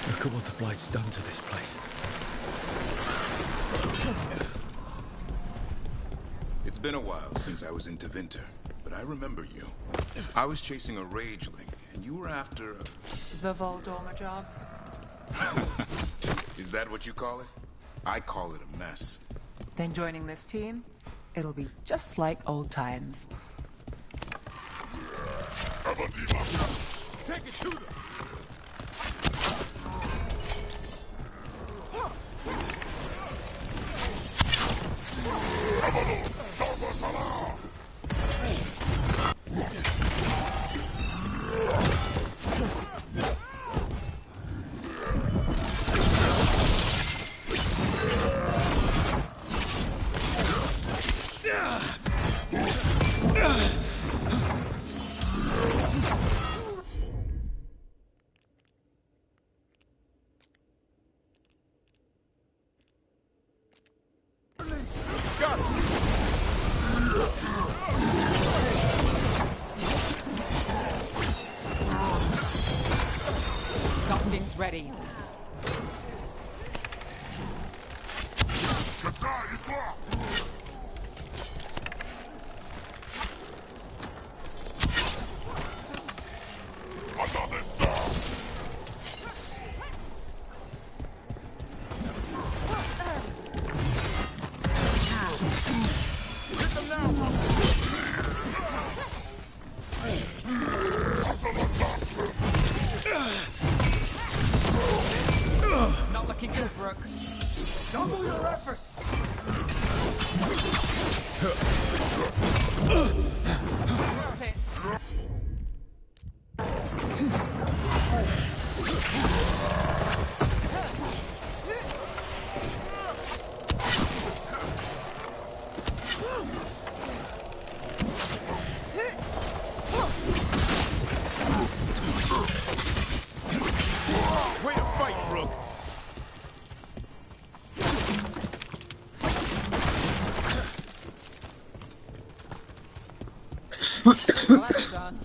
Look at what the Blight's done to this place. It's been a while since I was in Tevinter, but I remember you. I was chasing a rageling, and you were after a... The Voldorma job? Is that what you call it? I call it a mess. Then joining this team, it'll be just like old times. Take it to them! Nothing's ready. Not looking good, Brooke. Double your effort! Worth it. Way to fight, Brooke! Well, that's done.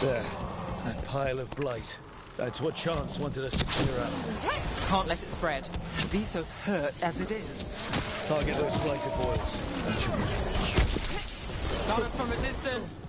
There. That pile of blight. That's what Chance wanted us to clear out. Can't let it spread. Visos hurt as it is. Target those blighted boils. That should be it. Got us from a distance.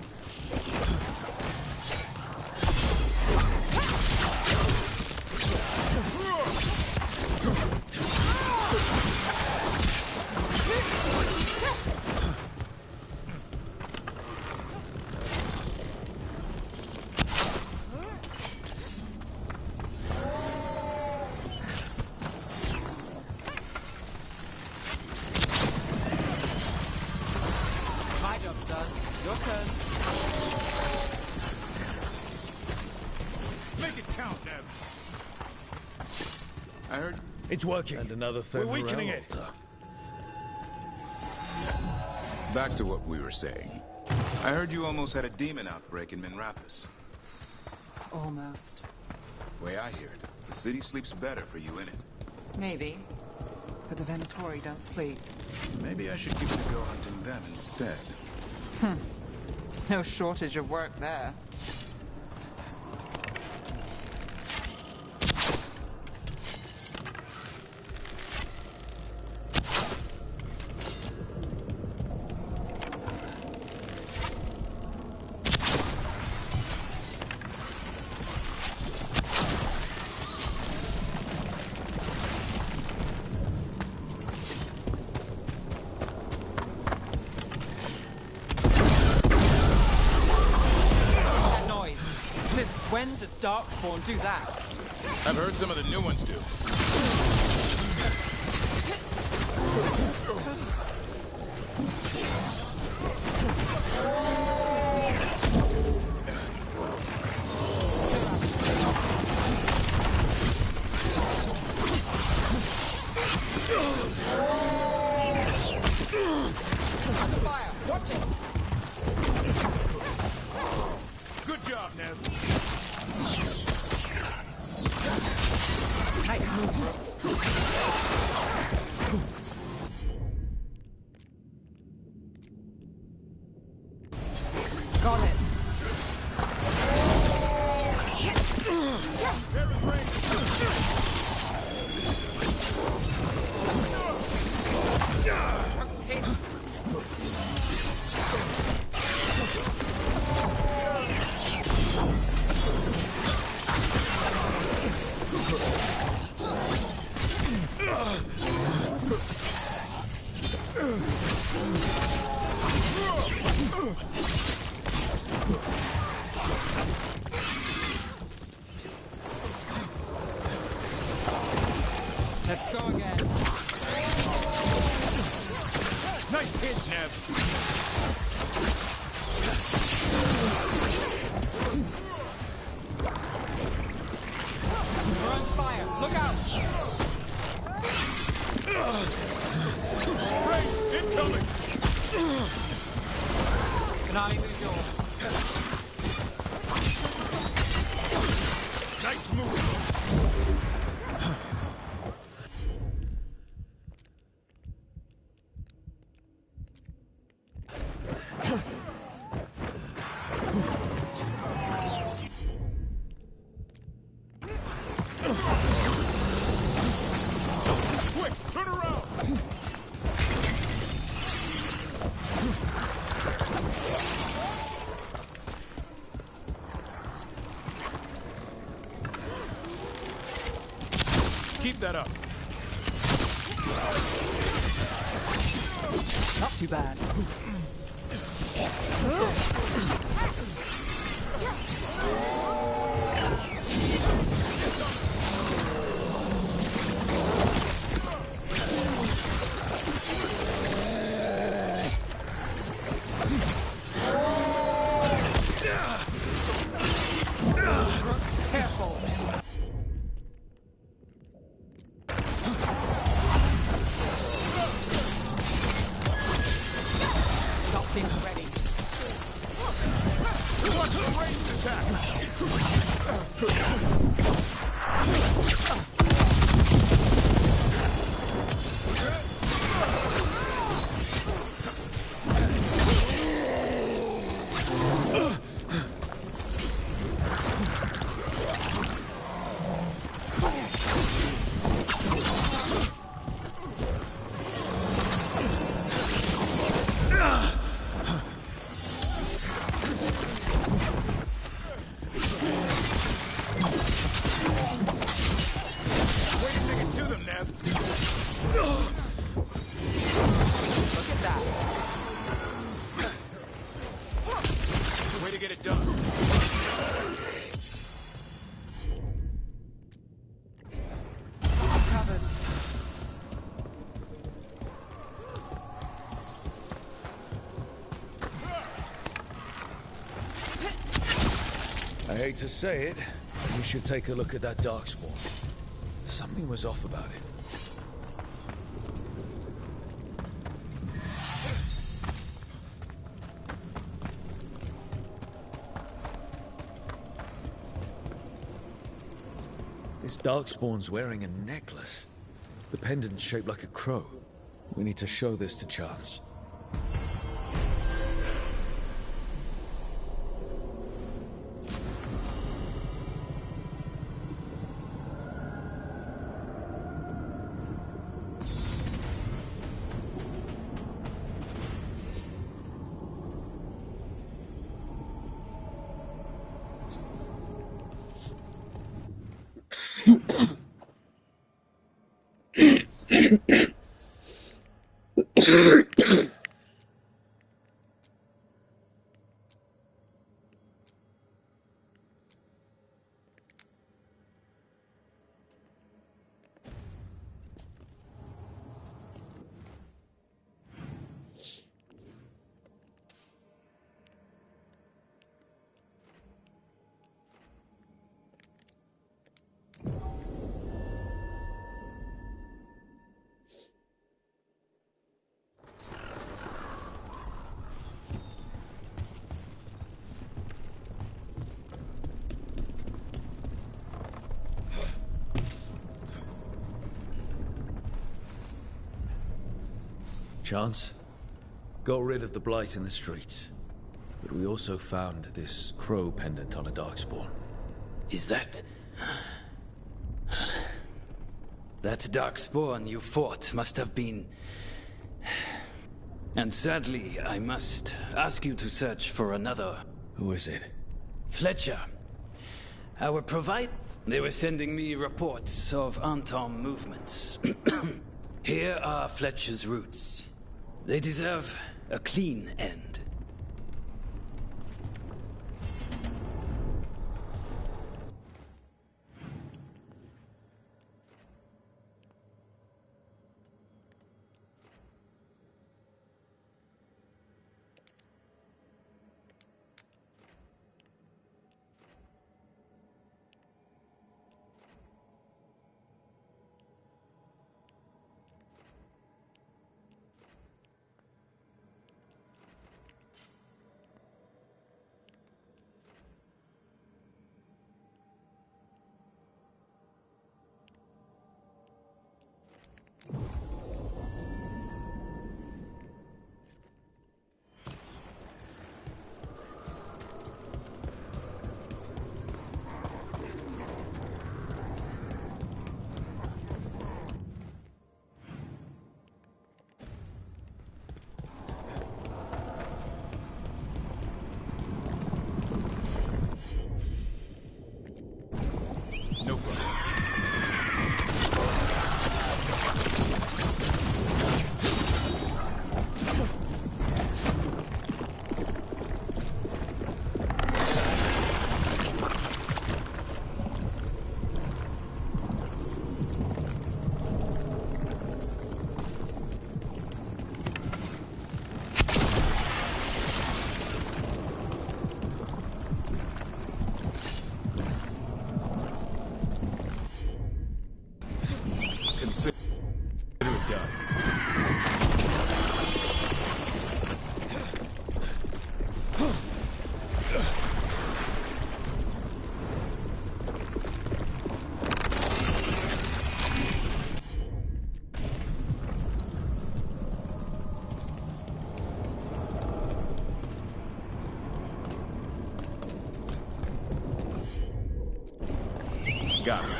Your turn. Make it count, Nev. I heard... It's working. And another third We're weakening morale it. altar. Back to what we were saying. I heard you almost had a demon outbreak in Minrathous. Almost. Way I hear it, the city sleeps better for you in it. Maybe. But the Venatori don't sleep. Maybe I should give it a go hunting them instead. No shortage of work there. When did Darkspawn do that? I've heard some of the new ones do. Under fire! Watch it! Good job, Nev. Nice move. Got it. Hit. Let's go again. Nice hit, Nev. We're on fire. Look out! Great, incoming. Can I use your... Nice move. Quick, turn around. Keep that up. Not too bad. Careful. Got things ready. Watch the ranged attack. I hate to say it, you should take a look at that darkspawn. Something was off about it. This darkspawn's wearing a necklace. The pendant's shaped like a crow. We need to show this to Chance. Chance, got rid of the blight in the streets, but we also found this crow pendant on a darkspawn. Is that... That darkspawn you fought must have been... And sadly, I must ask you to search for another... Who is it? Fletcher. Our provider... They were sending me reports of Anton movements. Here are Fletcher's roots. They deserve a clean end. Got it.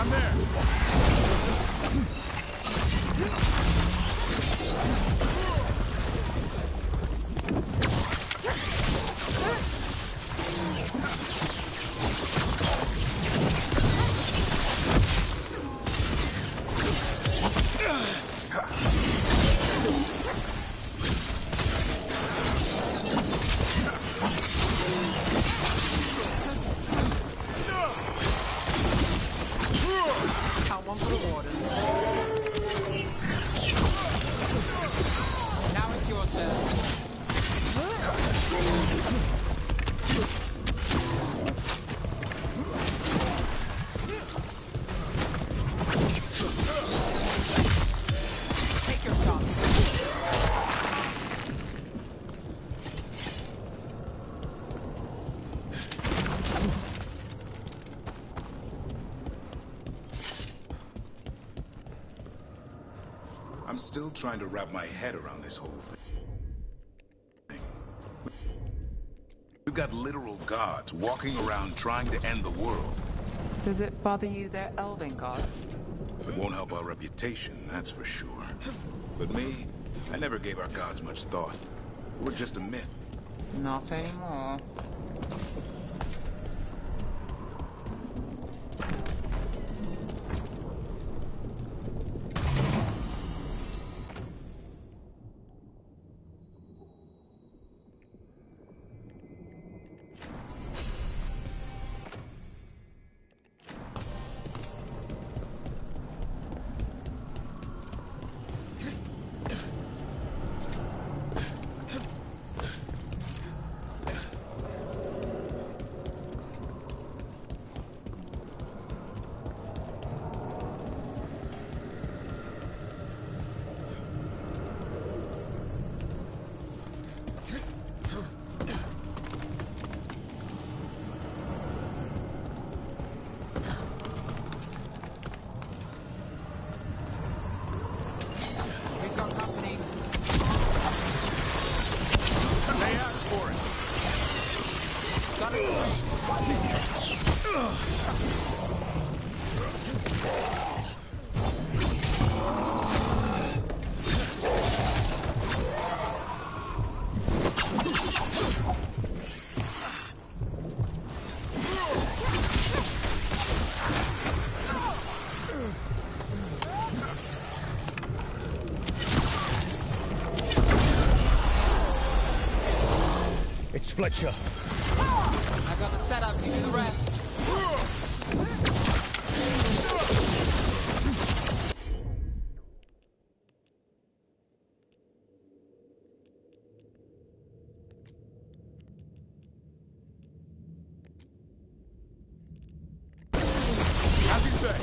I'm there. Count one for the warden. Now it's your turn. Take your shot. I'm still trying to wrap my head around this whole thing. We've got literal gods walking around trying to end the world. Does it bother you they're elven gods? It won't help our reputation, that's for sure. But me, I never gave our gods much thought. We're just a myth. Not anymore. We've got company. They asked for it. Got it. It's Fletcher. I got the setup, you do the rest. As you say.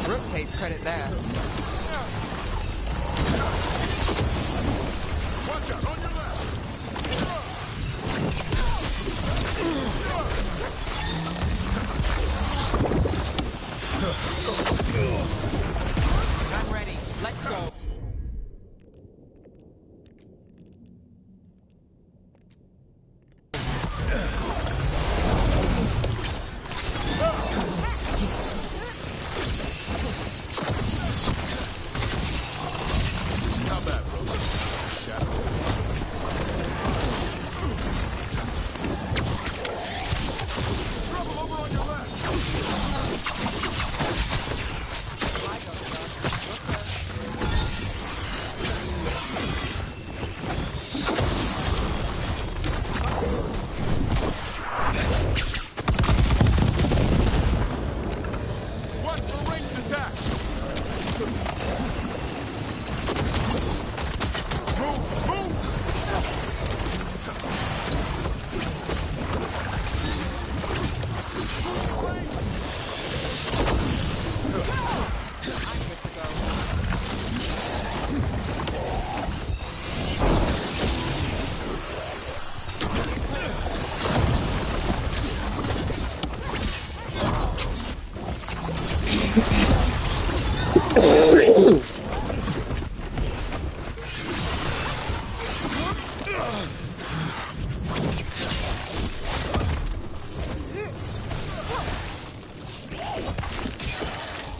Rook takes credit there. Watch out, on your left. I'm ready. Let's go.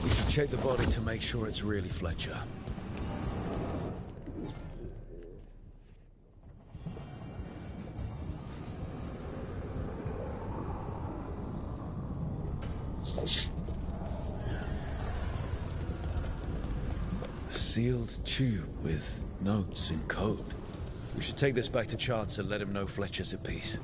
We should check the body to make sure it's really Fletcher. Sealed tube with notes in code. We should take this back to Chance and let him know Fletcher's at peace.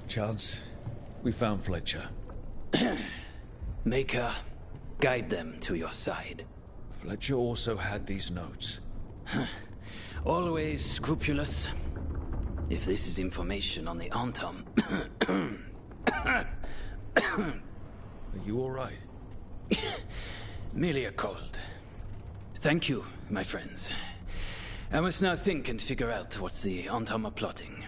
Chance, we found Fletcher. Maker, guide them to your side. Fletcher also had these notes. Always scrupulous. If this is information on the Antom... Are you all right? Merely a cold. Thank you, my friends. I must now think and figure out what the Antom are plotting.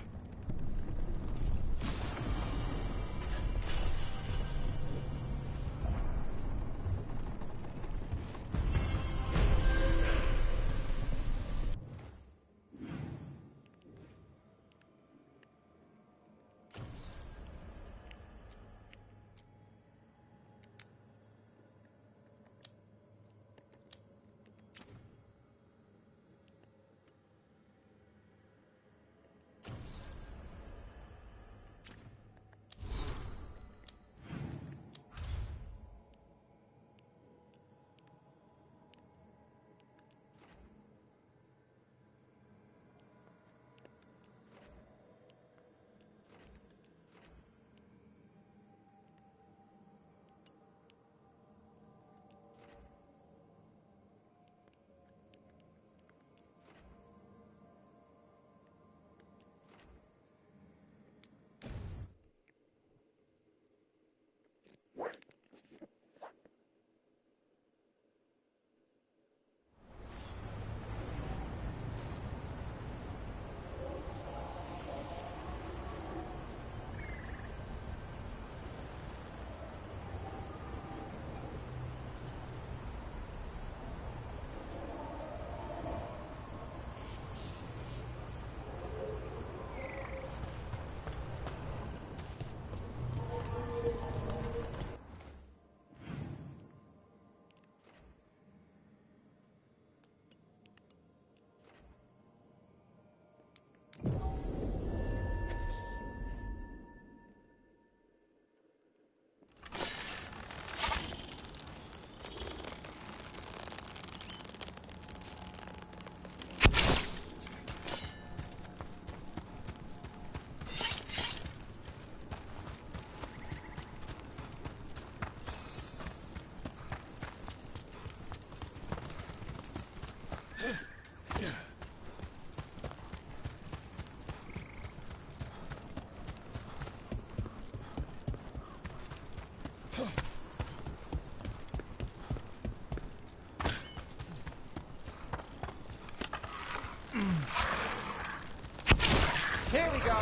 Here we go.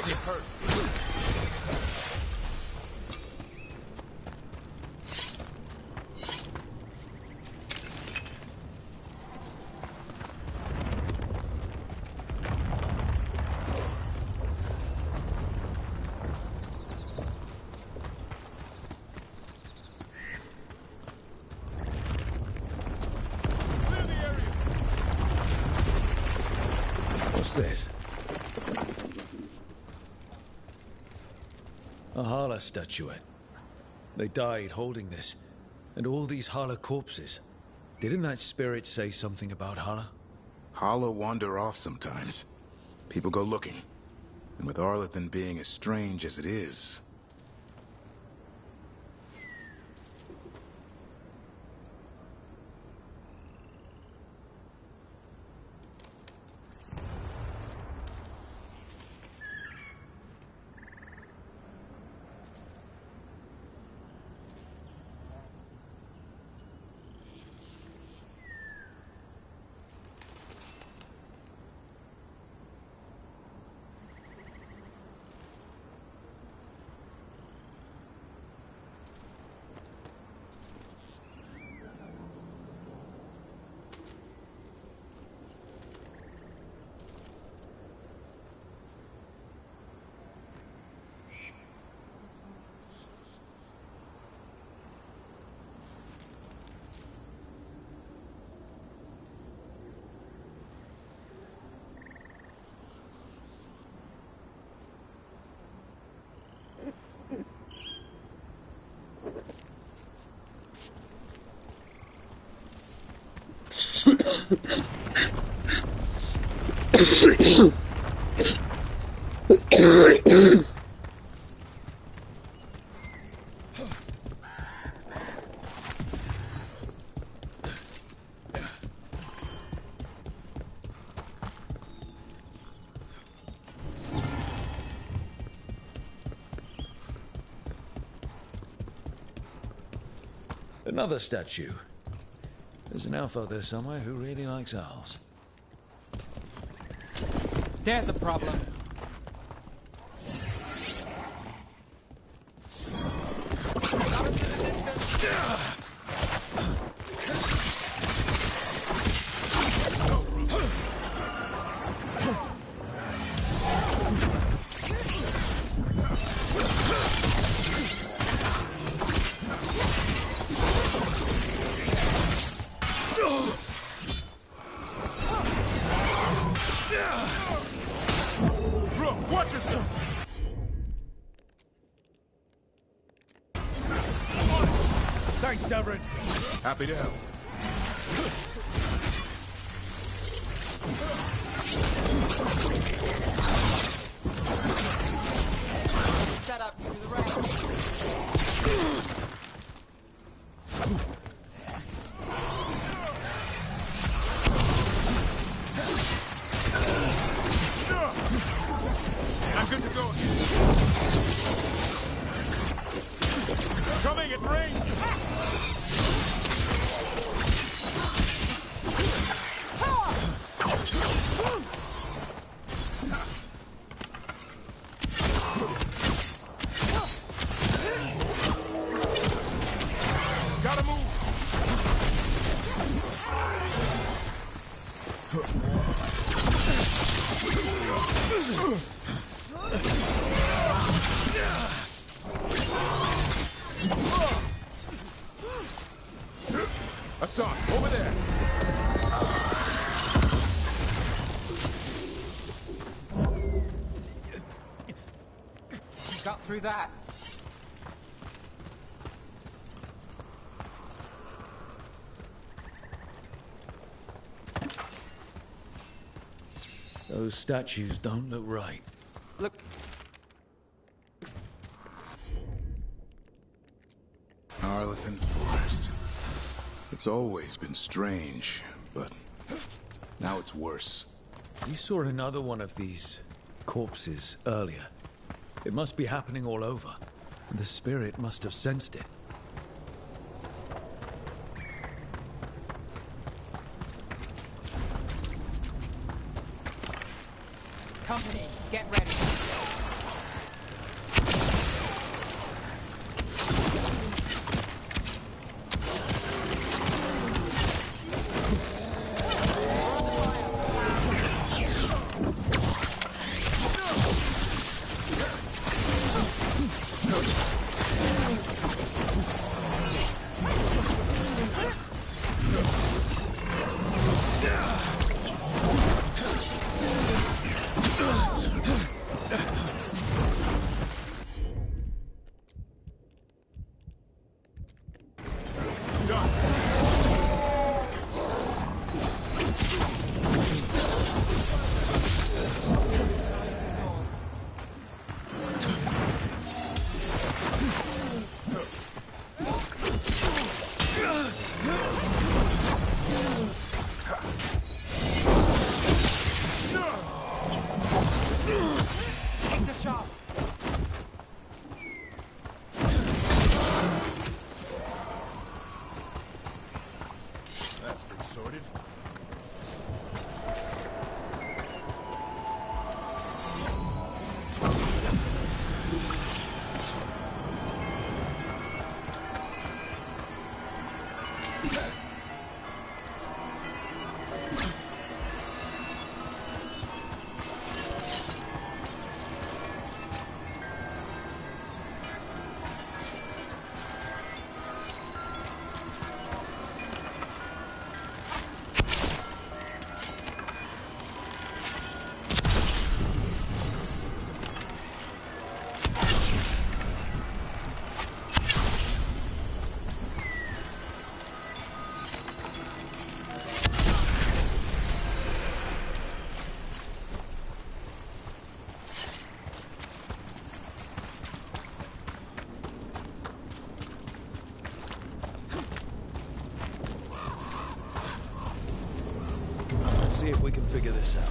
make it hurt. What's this? A Hala statuette. They died holding this. And all these Hala corpses. Didn't that spirit say something about Hala? Hala wander off sometimes. People go looking. And with Arlathan being as strange as it is... Another statue. There's an elf out there somewhere who really likes owls. There's a problem. Watch yourself! Thanks, Davrin. Happy to help. Set up to the right. I'm good to go. Coming at range. Gotta move. Hassan, over there. Got through that. Those statues don't look right. Look. Arlathan Forest. It's always been strange, but now it's worse. We saw another one of these corpses earlier. It must be happening all over. And the spirit must have sensed it. Company, get ready. figure this out.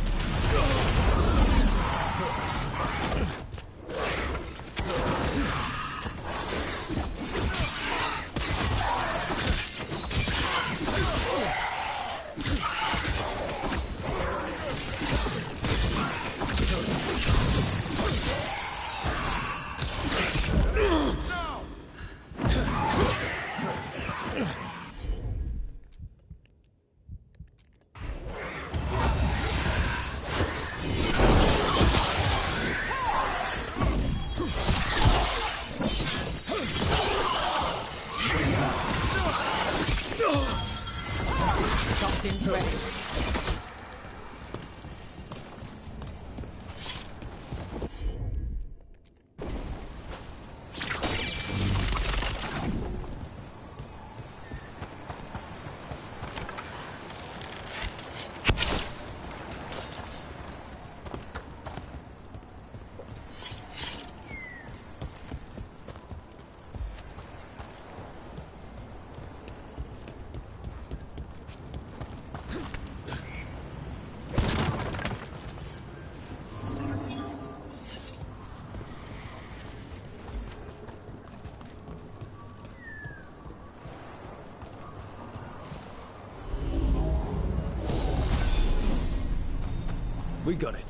Something's ready. We got it.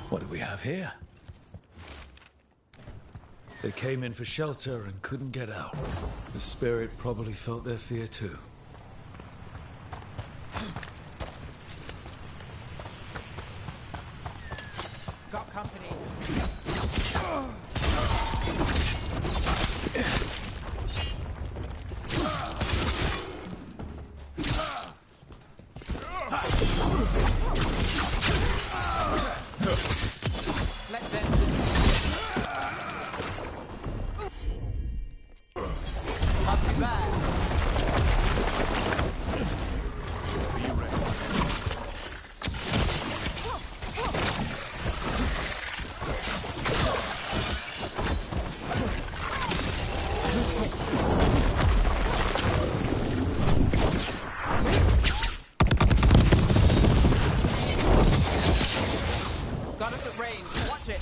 What do we have here? They came in for shelter and couldn't get out. The spirit probably felt their fear too. Got company. Let them not too bad. Got us at range. Watch it.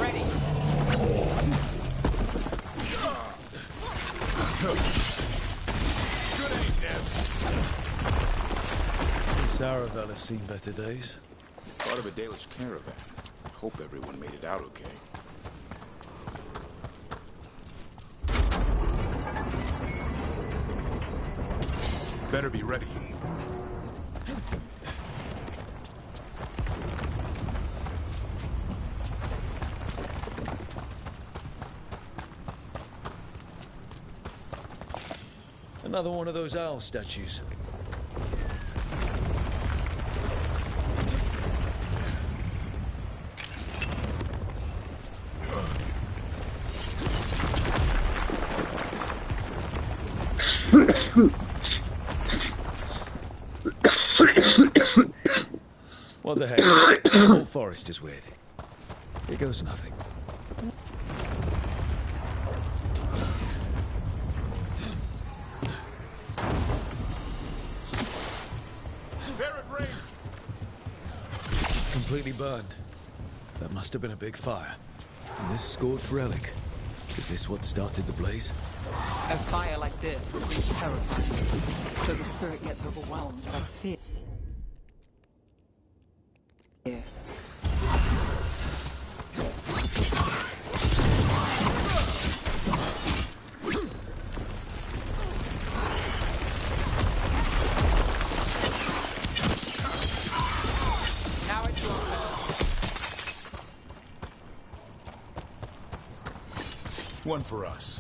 Ready. This Aravel has seen better days. Part of a Dalish caravan. Hope everyone made it out okay. Better be ready. Another one of those owl statues. What the heck? The whole forest is weird. Here goes nothing. They're at range. It's completely burned. That must have been a big fire. And this scorched relic, is this what started the blaze? A fire like this is terrifying, so the spirit gets overwhelmed by fear. Now it's your turn. One for us.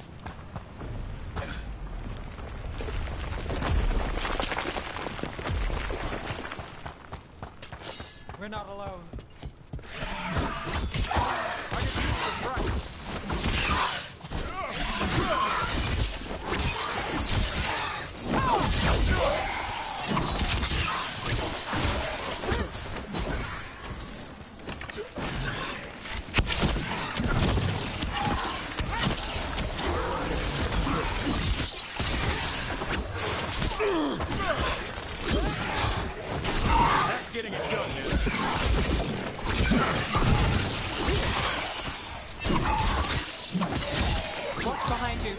We're not alone. Getting it done, man. Watch behind you.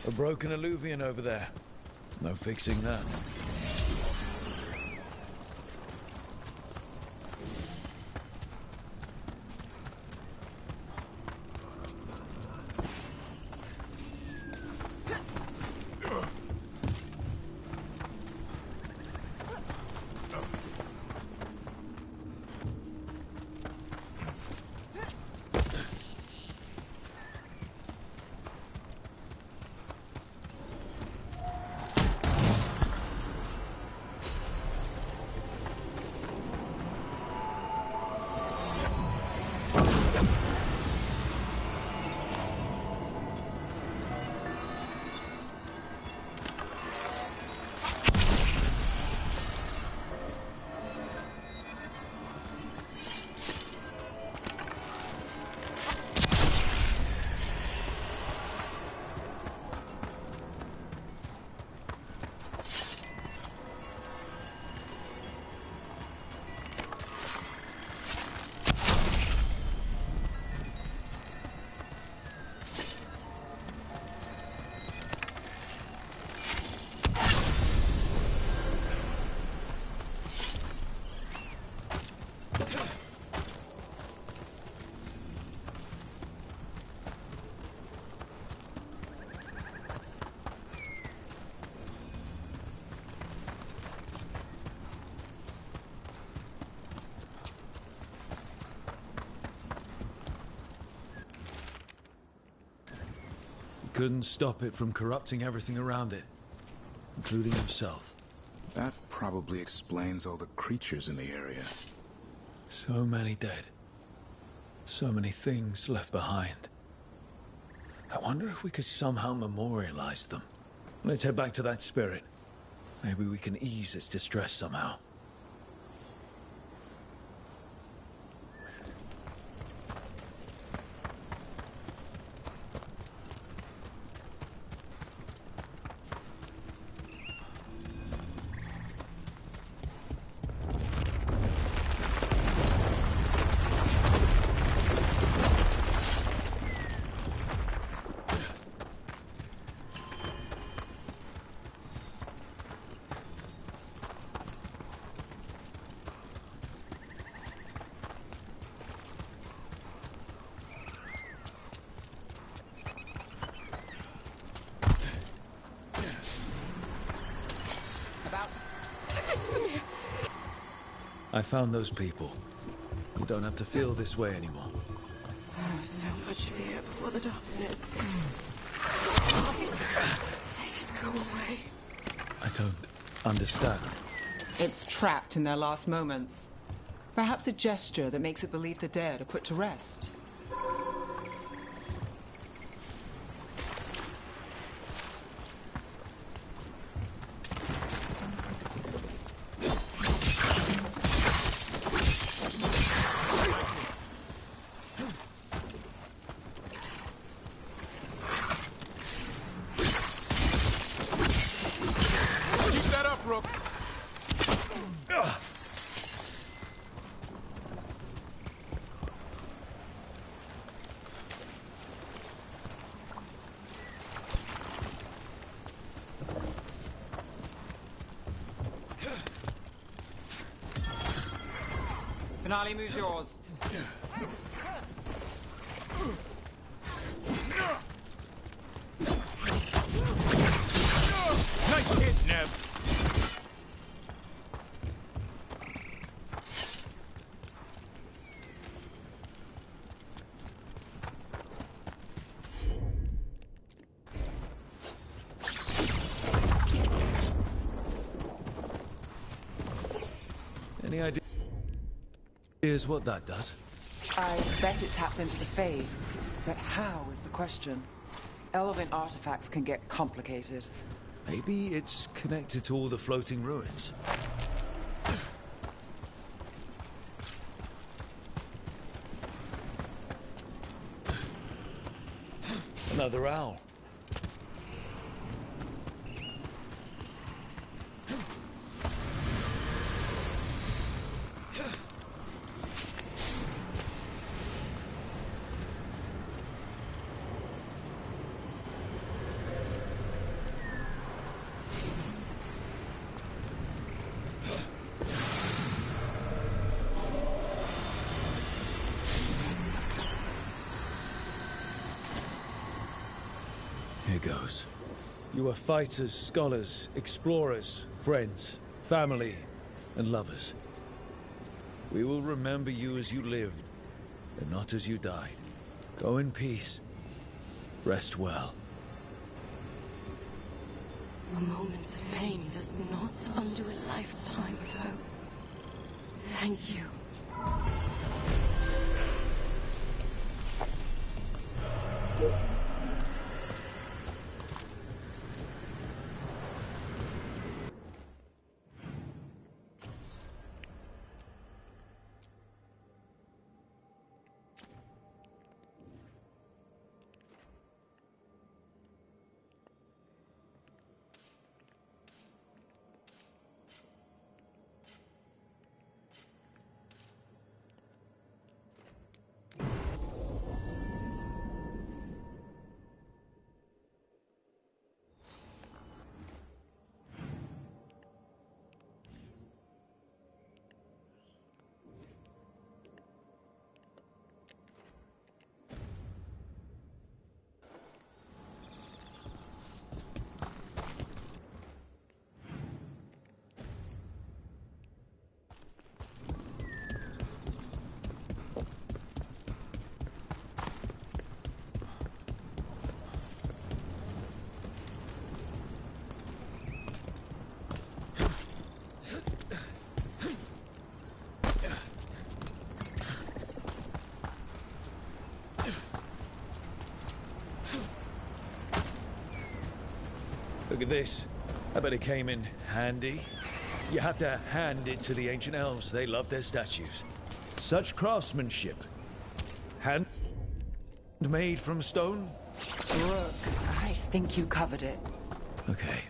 A broken alluvian over there. No fixing that. Couldn't stop it from corrupting everything around it, including himself. That probably explains all the creatures in the area. So many dead. So many things left behind. I wonder if we could somehow memorialize them. Let's head back to that spirit. Maybe we can ease its distress somehow. I found those people. You don't have to feel this way anymore. Oh, so much fear before the darkness. Make it go away. I don't understand. It's trapped in their last moments. Perhaps a gesture that makes it believe the dead are put to rest. Finale moves yours. Nice hit, Neb. Any ideas what that does? I bet it taps into the Fade. But how is the question? Elven artifacts can get complicated. Maybe it's connected to all the floating ruins. Another owl. Here goes. You are fighters, scholars, explorers, friends, family, and lovers. We will remember you as you lived, and not as you died. Go in peace. Rest well. A moment of pain does not undo a lifetime of hope. Thank you. Look at this. I bet it came in handy. You have to hand it to the ancient elves. They love their statues. Such craftsmanship. Handmade from stone? Rook, I think you covered it. Okay.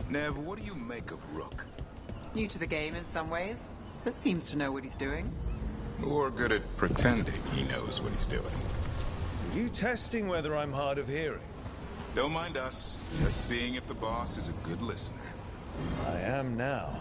Nev, what do you make of Rook? New to the game in some ways, but seems to know what he's doing. Or good at pretending he knows what he's doing. Are you testing whether I'm hard of hearing? Don't mind us. Just seeing if the boss is a good listener. I am now.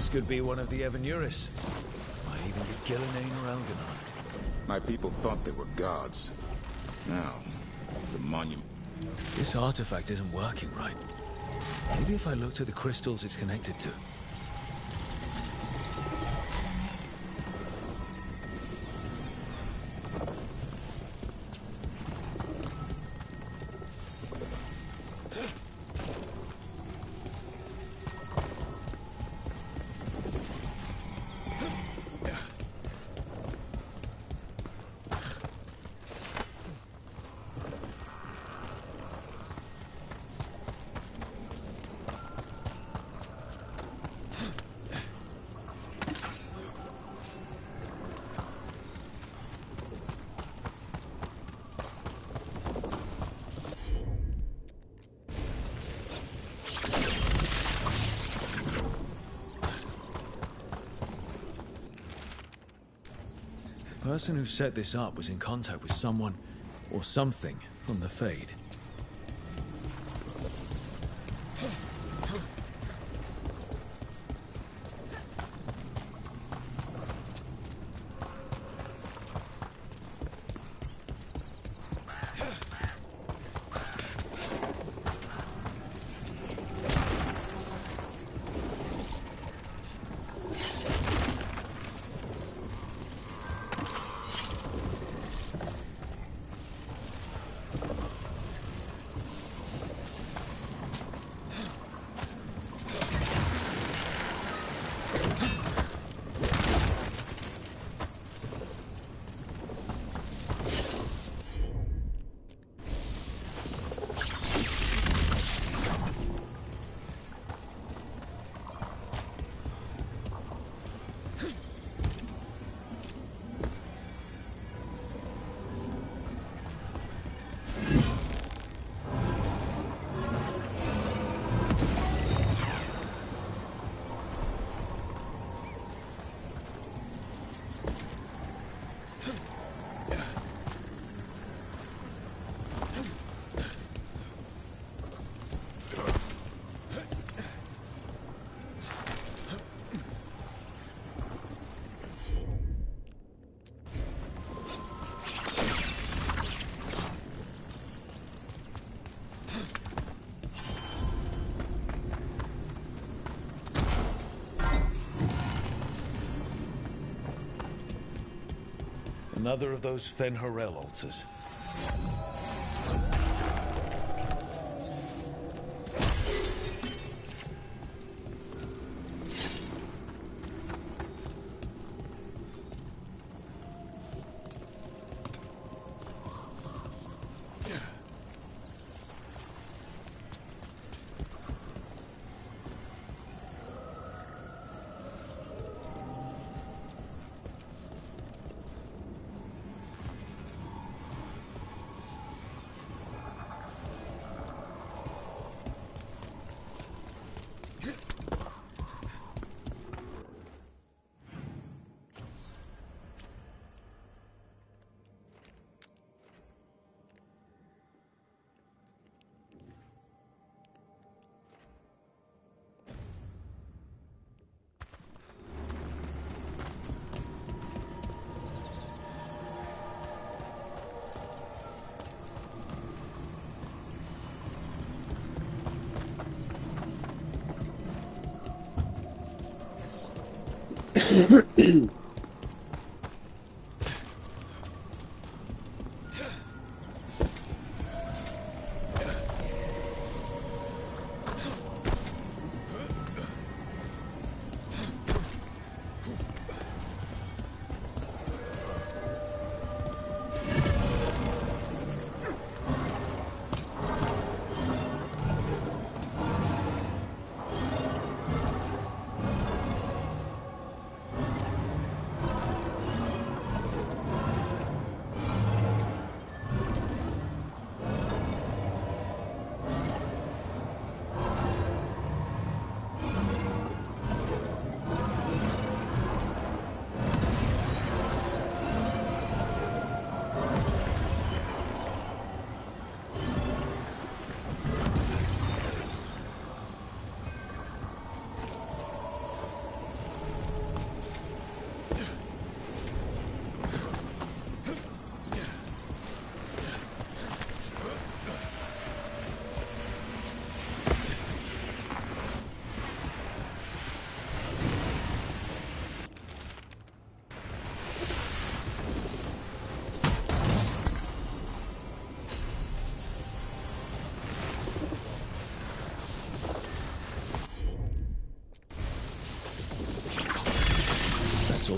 This could be one of the Evanuris. Might even be Gillenane or Elganon. My people thought they were gods. Now, it's a monument. This artifact isn't working right. Maybe if I looked at the crystals it's connected to. The person who set this up was in contact with someone or something from the Fade. Another of those Fen'Harel altars.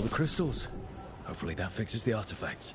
the crystals. Hopefully that fixes the artifacts.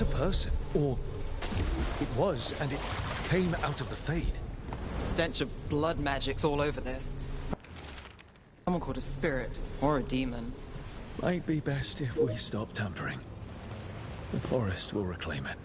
A person, or it was, and it came out of the Fade. Stench of blood magic's all over this. Someone called a spirit, or a demon. Might be best if we stop tampering. The forest will reclaim it.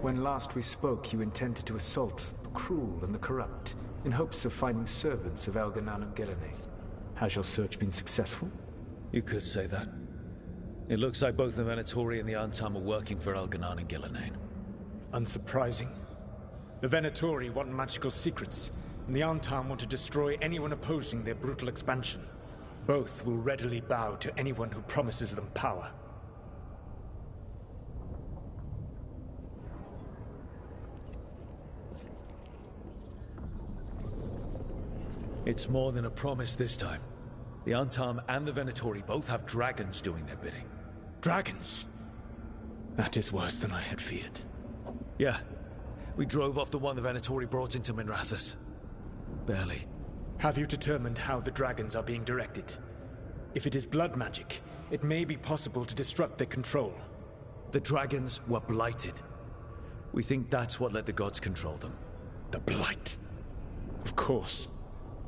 When last we spoke, you intended to assault the cruel and the corrupt, in hopes of finding servants of Elganan and Gillenay. Has your search been successful? You could say that. It looks like both the Venatori and the Antam are working for Elganan and Gillenay. Unsurprising. The Venatori want magical secrets, and the Antam want to destroy anyone opposing their brutal expansion. Both will readily bow to anyone who promises them power. It's more than a promise this time. The Antam and the Venatori both have dragons doing their bidding. Dragons? That is worse than I had feared. Yeah. We drove off the one the Venatori brought into Minrathous. Barely. Have you determined how the dragons are being directed? If it is blood magic, it may be possible to disrupt their control. The dragons were blighted. We think that's what let the gods control them. The Blight. Of course.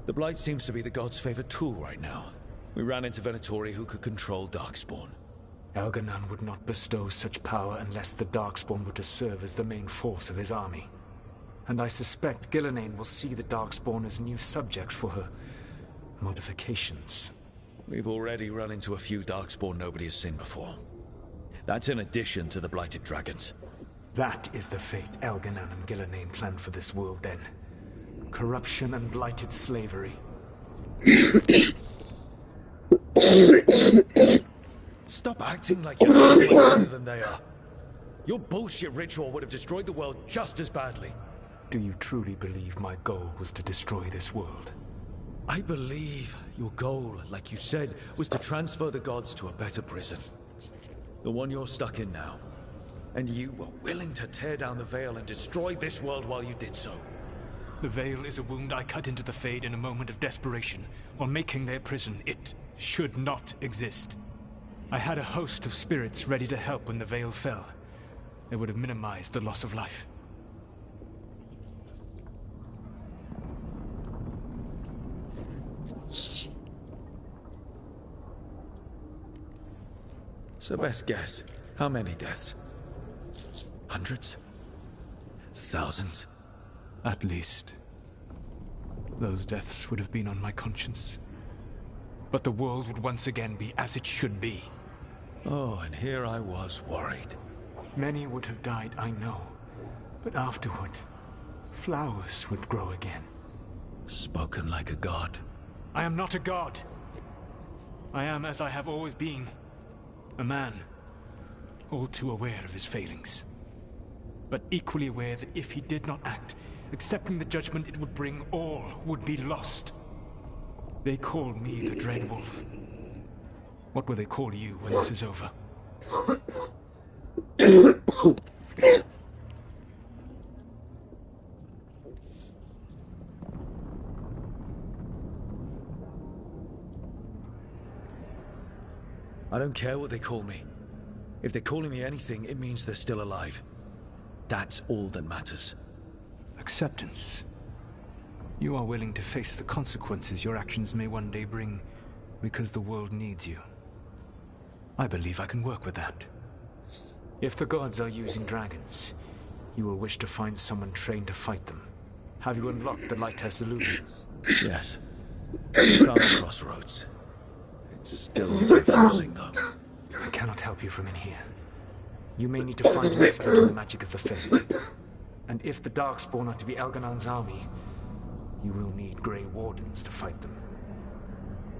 The Blight seems to be the gods' favorite tool right now. We ran into Venatori who could control Darkspawn. Elganon would not bestow such power unless the Darkspawn were to serve as the main force of his army. And I suspect Gillenane will see the Darkspawn as new subjects for her modifications. We've already run into a few Darkspawn nobody has seen before. That's in addition to the Blighted Dragons. That is the fate Elganon and Gillenane planned for this world then. Corruption and blighted slavery. Stop acting like you're so much better than they are. Your bullshit ritual would have destroyed the world just as badly. Do you truly believe my goal was to destroy this world? I believe your goal, like you said, was to transfer the gods to a better prison. The one you're stuck in now. And you were willing to tear down the veil and destroy this world while you did so. The veil is a wound I cut into the Fade in a moment of desperation, while making their prison. It should not exist. I had a host of spirits ready to help when the veil fell. It would have minimized the loss of life. So best guess, how many deaths? Hundreds? Thousands? At least. Those deaths would have been on my conscience. But the world would once again be as it should be. Oh, and here I was worried. Many would have died, I know. But afterward, flowers would grow again. Spoken like a god. I am not a god. I am as I have always been. A man. All too aware of his failings. But equally aware that if he did not act, accepting the judgment it would bring, all would be lost. They call me the Dread Wolf. What will they call you when this is over? I don't care what they call me. If they're calling me anything, it means they're still alive. That's all that matters. Acceptance. You are willing to face the consequences your actions may one day bring, because the world needs you. I believe I can work with that. If the gods are using dragons, you will wish to find someone trained to fight them. Have you unlocked the Lighthouse illusion? Yes. Found the crossroads. It's still confusing, though. I cannot help you from in here. You may need to find an expert in the magic of the Fade. And if the Darkspawn are to be Elganon's army, you will need Grey Wardens to fight them.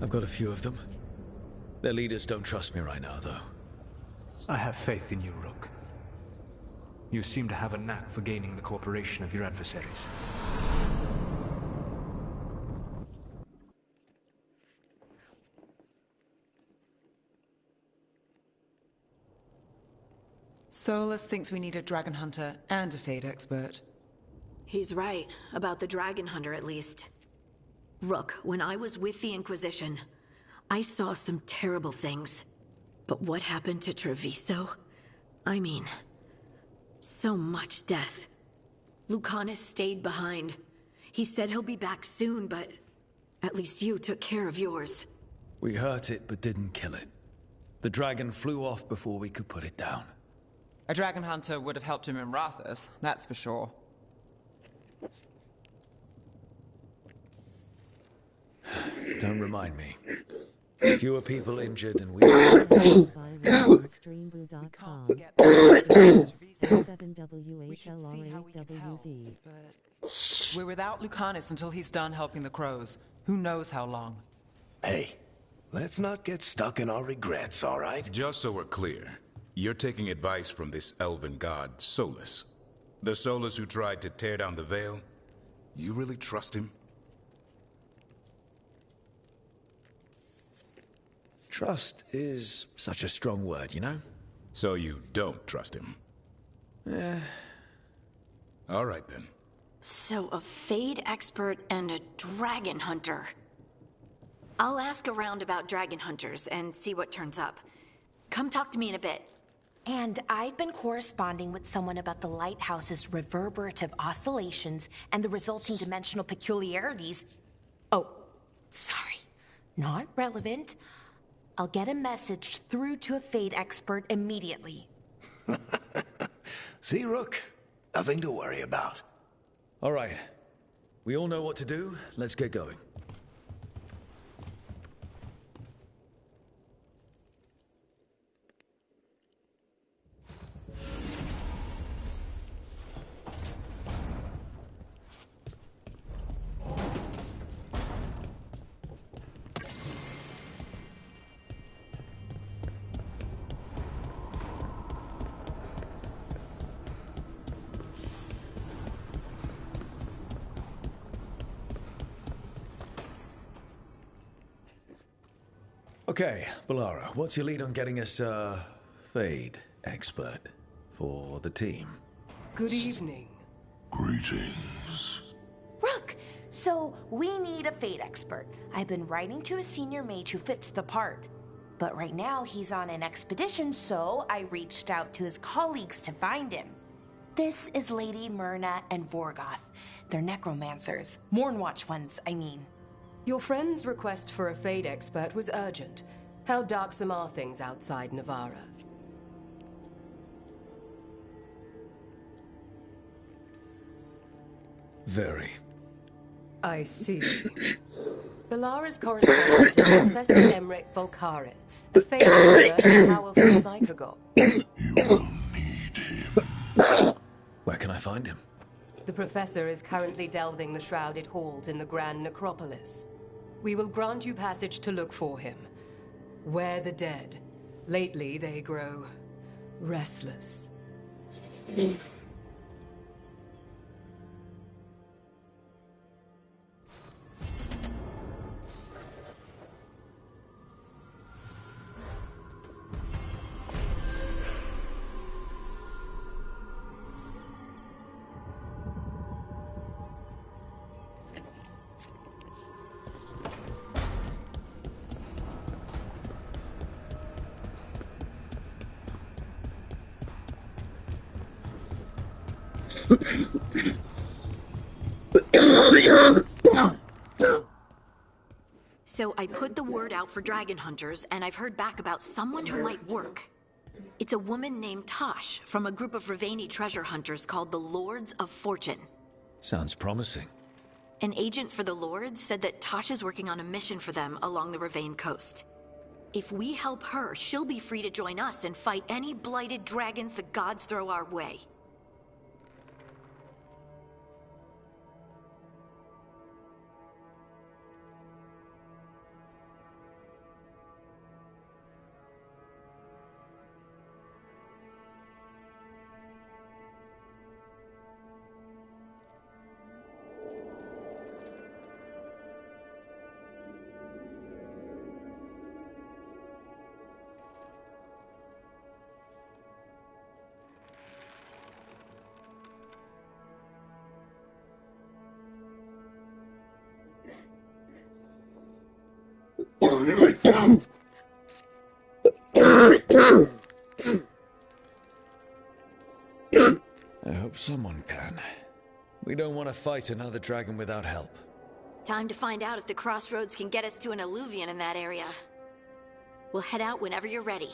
I've got a few of them. Their leaders don't trust me right now, though. I have faith in you, Rook. You seem to have a knack for gaining the cooperation of your adversaries. Solus thinks we need a dragon hunter and a Fade expert. He's right, about the dragon hunter at least. Rook, when I was with the Inquisition, I saw some terrible things. But what happened to Treviso? I mean, so much death. Lucanus stayed behind. He said he'll be back soon, but at least you took care of yours. We hurt it, but didn't kill it. The dragon flew off before we could put it down. A dragon hunter would have helped him in Rathas, that's for sure. Don't remind me. Fewer people injured and we... Streamblue.com. 7WHLR8WZ. But we're without Lucanus until he's done helping the crows. Who knows how long? Hey, let's not get stuck in our regrets, all right? Just so we're clear, you're taking advice from this elven god, Solus. The Solus who tried to tear down the veil? You really trust him? Trust is such a strong word, you know? So you don't trust him? All right, then. So a Fade expert and a dragon hunter. I'll ask around about dragon hunters and see what turns up. Come talk to me in a bit. And I've been corresponding with someone about the lighthouse's reverberative oscillations and the resulting dimensional peculiarities. Oh, sorry. Not relevant. I'll get a message through to a Fade expert immediately. See, Rook? Nothing to worry about. All right. We all know what to do. Let's get going. Okay, Balara, what's your lead on getting us a Fade expert for the team? Good evening. Greetings. Rook! So, we need a Fade expert. I've been writing to a senior mage who fits the part. But right now, he's on an expedition, so I reached out to his colleagues to find him. This is Lady Myrna and Vorgoth. They're necromancers. Mournwatch ones, I mean. Your friend's request for a Fade expert was urgent. How darksome are things outside Navarra? Very. I see. Balara's correspondent is Professor Emmerich Volkaren, a Fade expert and powerful psychagog. You will need him. Where can I find him? The Professor is currently delving the shrouded halls in the Grand Necropolis. We will grant you passage to look for him. Where the dead. Lately they grow restless. So I put the word out for dragon hunters, and I've heard back about someone who might work. It's a woman named Tosh from a group of Ravani treasure hunters called the Lords of Fortune. Sounds promising. An agent for the Lords said that Tosh is working on a mission for them along the Ravane coast. If we help her, she'll be free to join us and fight any blighted dragons the gods throw our way. I hope someone can. We don't want to fight another dragon without help. Time to find out if the crossroads can get us to an alluvion in that area. We'll head out whenever you're ready.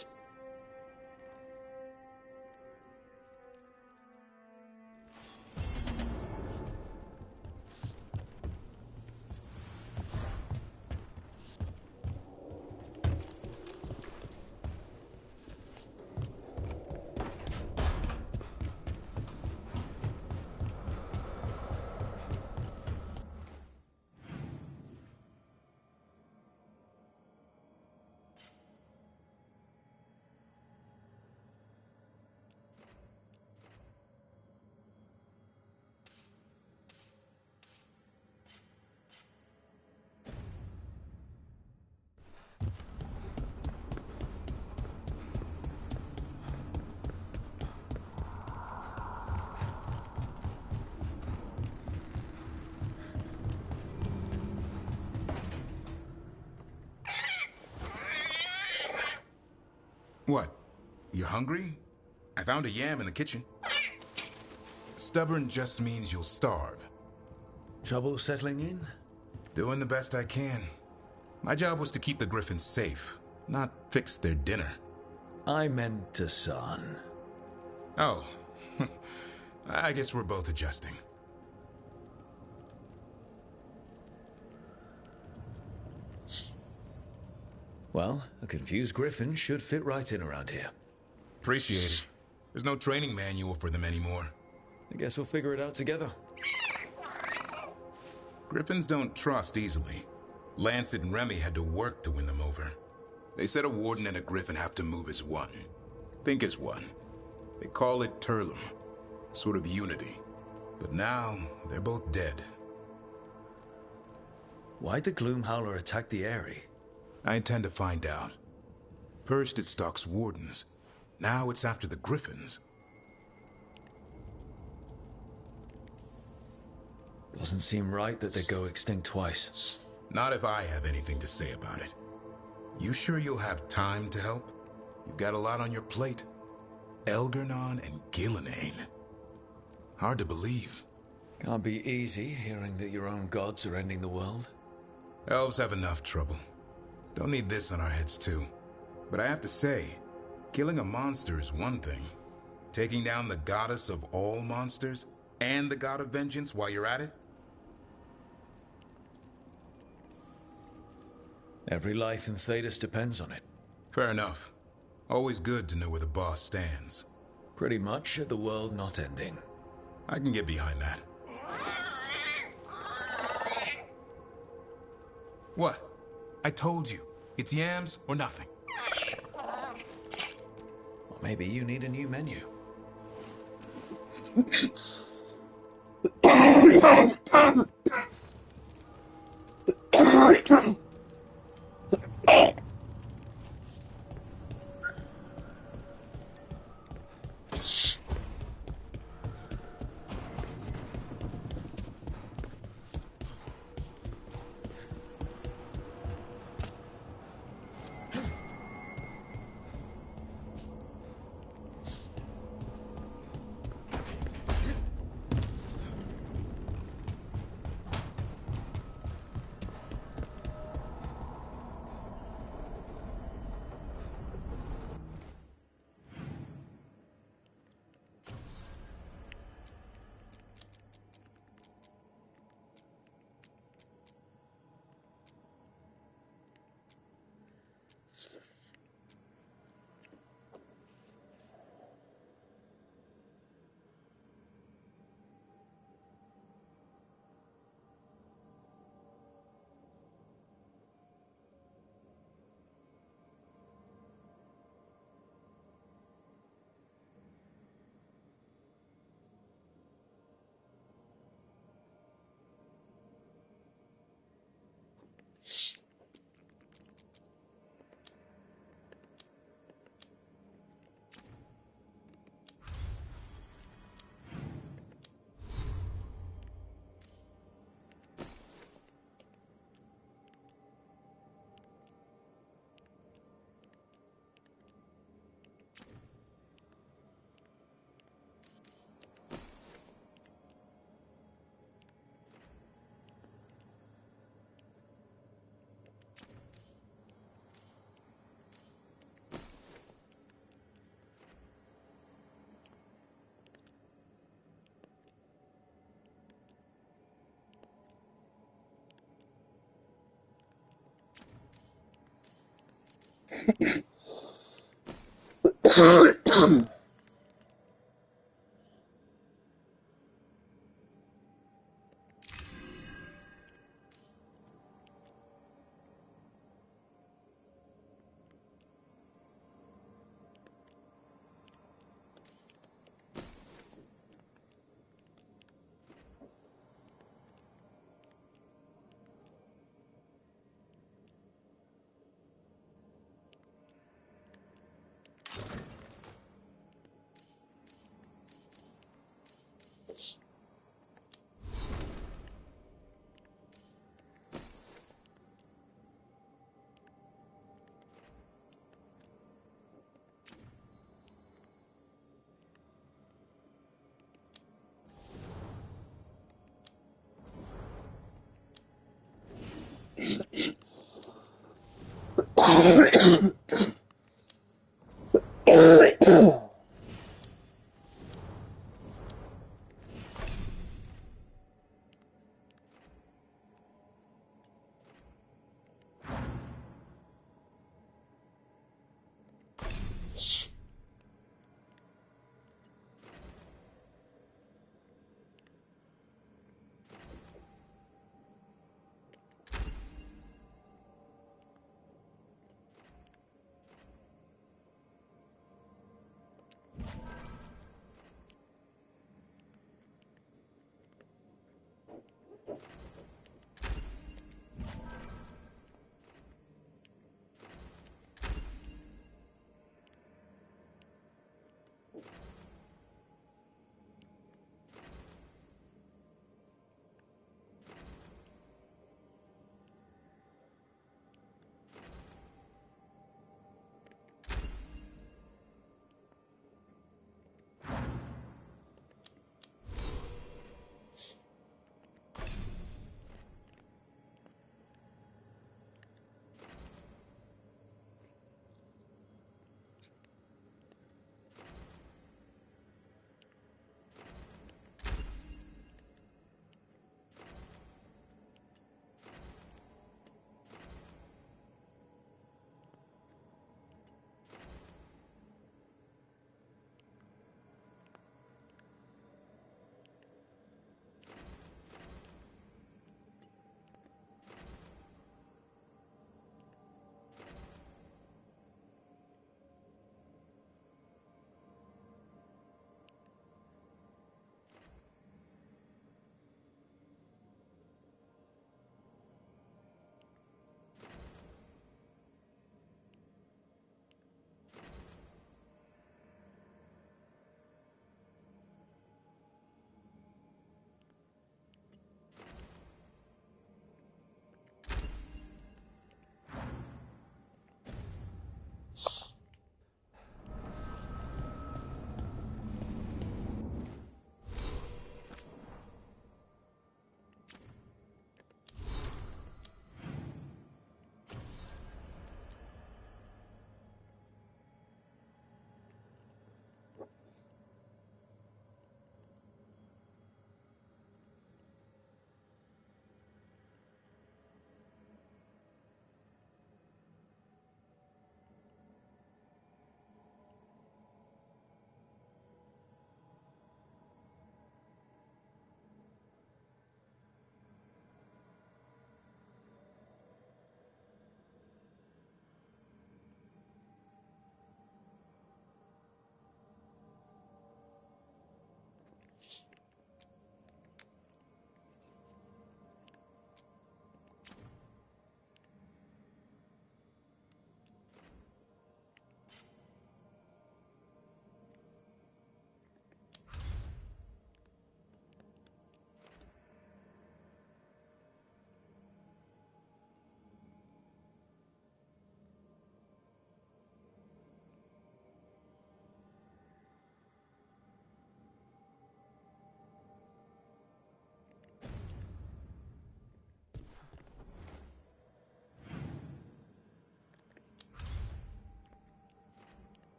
What? You're hungry? I found a yam in the kitchen. Stubborn just means you'll starve. Trouble settling in? Doing the best I can. My job was to keep the Griffins safe, not fix their dinner. I meant to, son. Oh. I guess we're both adjusting. Well, a confused griffin should fit right in around here. Appreciate it. There's no training manual for them anymore. I guess we'll figure it out together. Griffins don't trust easily. Lancet and Remy had to work to win them over. They said a warden and a griffin have to move as one. Think as one. They call it Turlum. Sort of unity. But now, they're both dead. Why'd the Gloomhowler attack the Eyrie? I intend to find out. First it stalks wardens. Now it's after the Griffins. Doesn't seem right that they go extinct twice. Not if I have anything to say about it. You sure you'll have time to help? You've got a lot on your plate. Elgernon and Gillenane. Hard to believe. Can't be easy hearing that your own gods are ending the world. Elves have enough trouble. Don't need this on our heads too. But I have to say, killing a monster is one thing. Taking down the goddess of all monsters and the god of vengeance while you're at it? Every life in Thedas depends on it. Fair enough. Always good to know where the boss stands. Pretty much at the world not ending. I can get behind that. What? I told you. It's yams or nothing. Or maybe you need a new menu.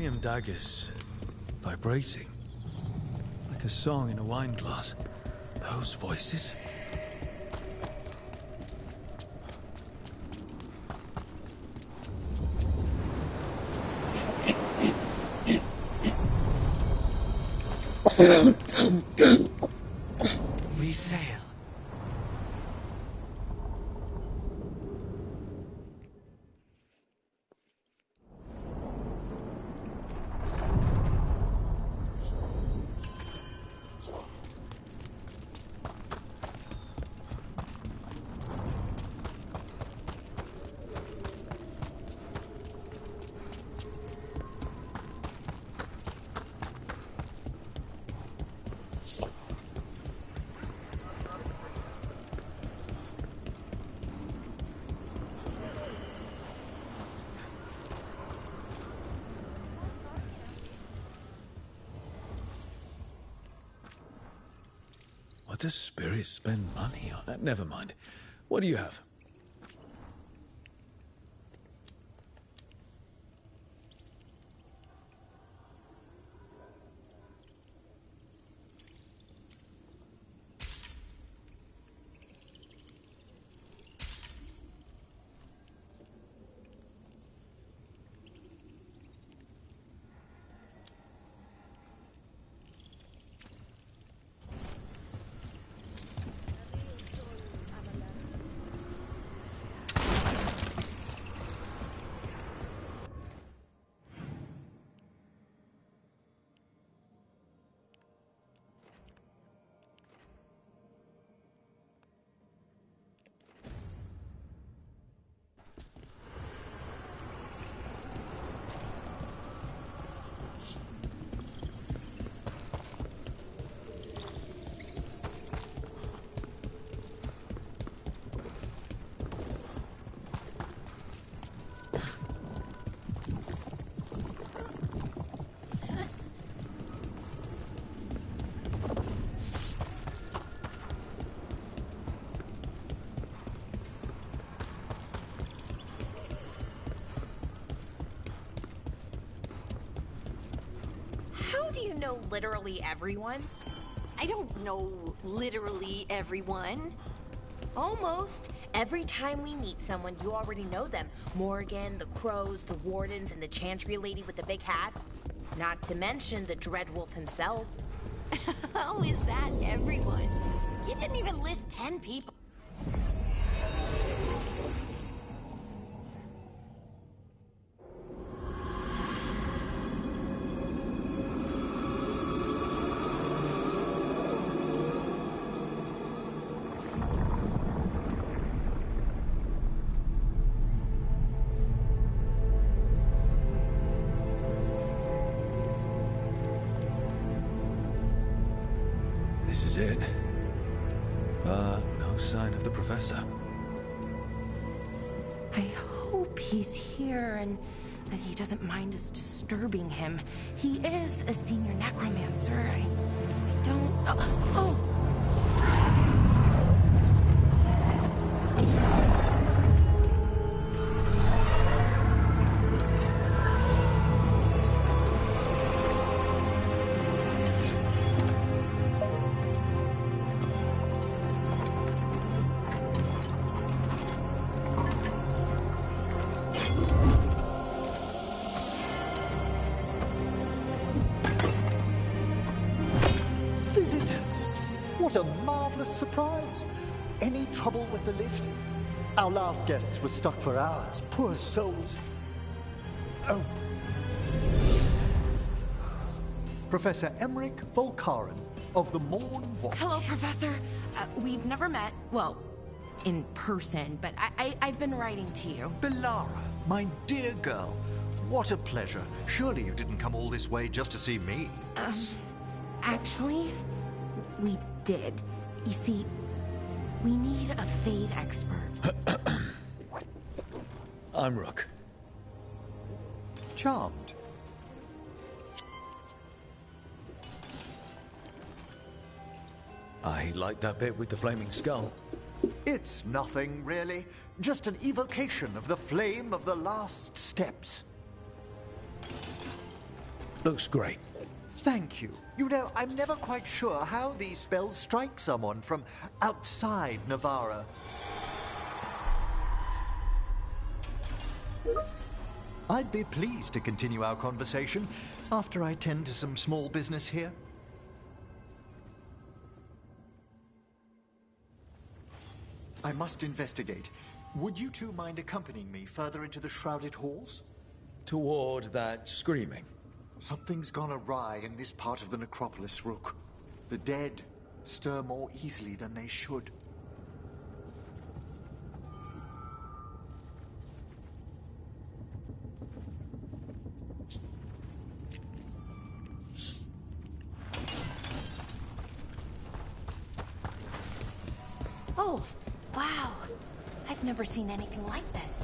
titanium daggers vibrating like a song in a wine glass. Those voices? We sail. What does spirits spend money on? Never mind. What do you have? How do you know literally everyone? I don't know literally everyone. Almost. Every time we meet someone, you already know them. Morgan, the Crows, the Wardens, and the Chantry lady with the big hat. Not to mention the Dreadwolf himself. How is that everyone? You didn't even list 10 people. This is it. But no sign of the professor. I hope he's here and that he doesn't mind us disturbing him. He is a senior necromancer. I don't... Oh! What a marvelous surprise! Any trouble with the lift? Our last guests were stuck for hours. Poor souls. Oh. Professor Emmerich Volkaren of the Morn Watch. Hello, Professor. We've never met, well, in person, but I've been writing to you. Belara, my dear girl, what a pleasure. Surely you didn't come all this way just to see me. Actually, we did. You see, we need a Fade expert. I'm Rook. Charmed. I like that bit with the flaming skull. It's nothing, really. Just an evocation of the flame of the last steps. Looks great. Thank you. You know, I'm never quite sure how these spells strike someone from outside Navarra. I'd be pleased to continue our conversation after I tend to some small business here. I must investigate. Would you two mind accompanying me further into the shrouded halls? Toward that screaming. Something's gone awry in this part of the necropolis, Rook. The dead stir more easily than they should. Oh, wow. I've never seen anything like this.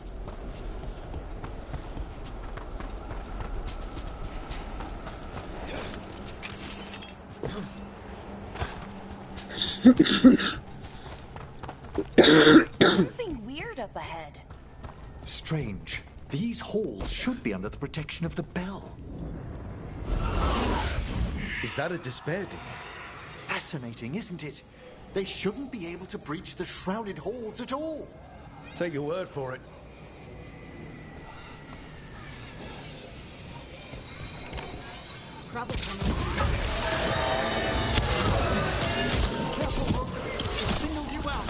Something weird up ahead. Strange. These halls should be under the protection of the bell. Is that a despair demon? Fascinating, isn't it? They shouldn't be able to breach the shrouded halls at all. Take your word for it. Probably. Singled you out.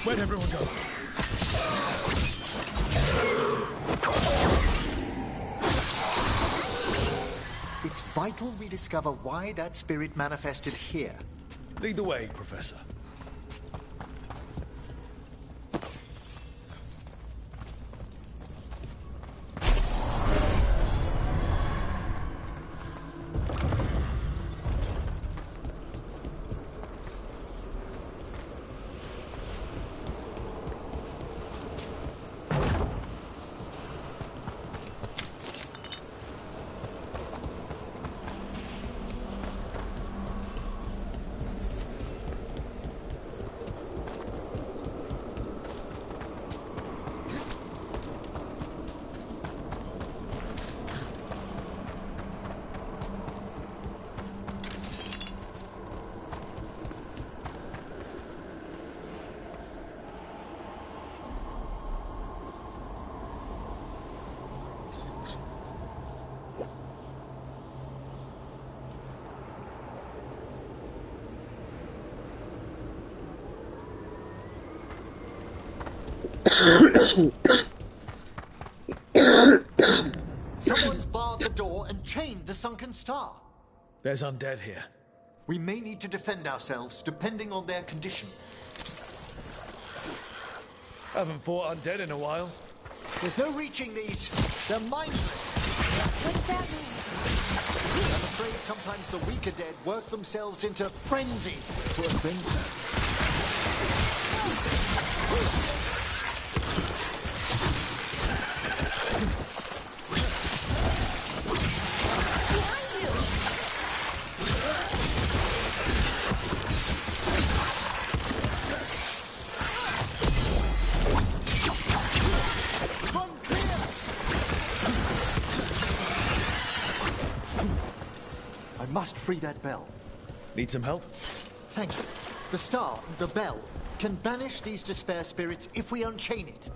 Where'd everyone go? It's vital we discover why that spirit manifested here. Lead the way, Professor. Someone's barred the door and chained the sunken star. There's undead here. We may need to defend ourselves, depending on their condition. Haven't fought undead in a while. There's no reaching these. They're mindless. What does that mean? I'm afraid sometimes the weaker dead work themselves into frenzies. Poor things. I must free that bell. Need some help? Thank you. The star, the bell, can banish these despair spirits if we unchain it.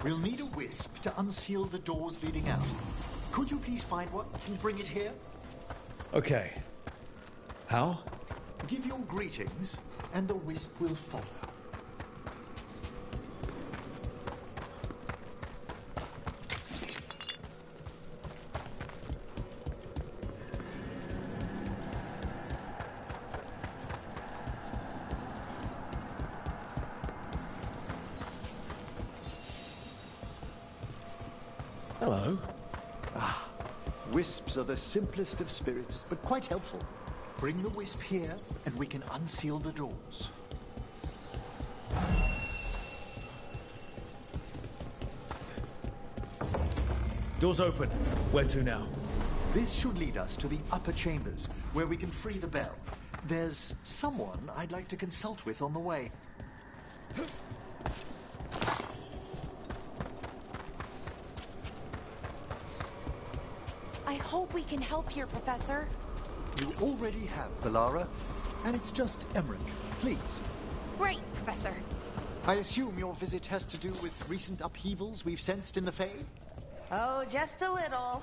We'll need a wisp to unseal the doors leading out. Could you please find one and bring it here? Okay. How? Give your greetings, and the wisp will follow. Hello. Wisps are the simplest of spirits, but quite helpful. Bring the wisp here, and we can unseal the doors. Doors open. Where to now? This should lead us to the upper chambers, where we can free the bell. There's someone I'd like to consult with on the way. hope we can help here, Professor. You already have, Valara. And it's just Emmerich. Please. Great, Professor. I assume your visit has to do with recent upheavals we've sensed in the Fae? Oh, just a little.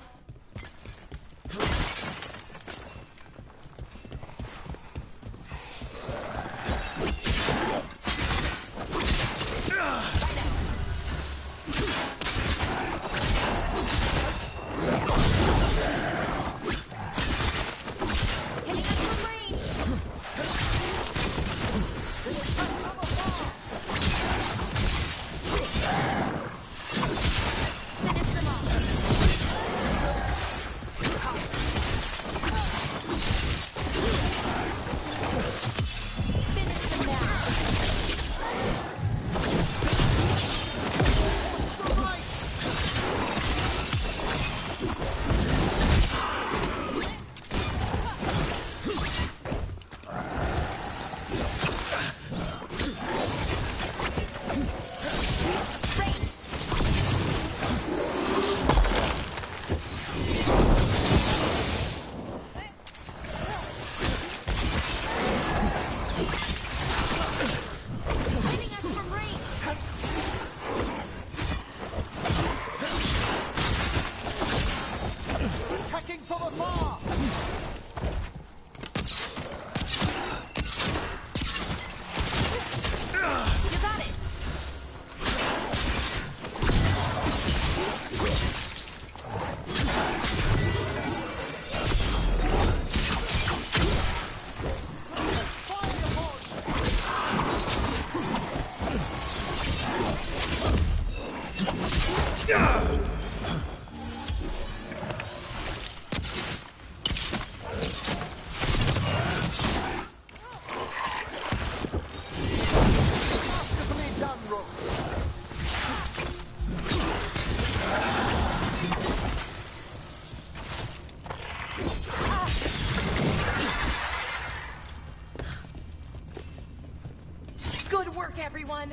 Good work, everyone!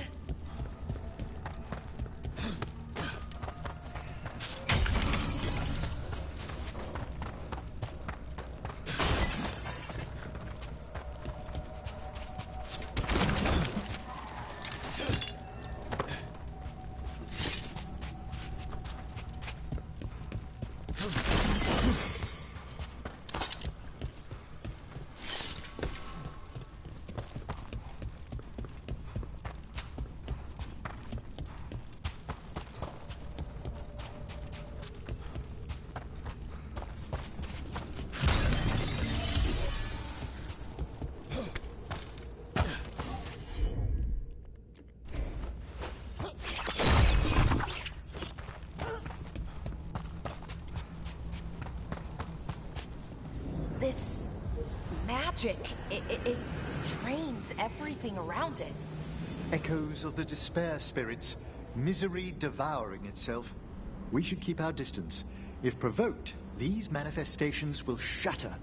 This magic, it drains everything around it. Echoes of the despair spirits, misery devouring itself. We should keep our distance. If provoked, these manifestations will shatter.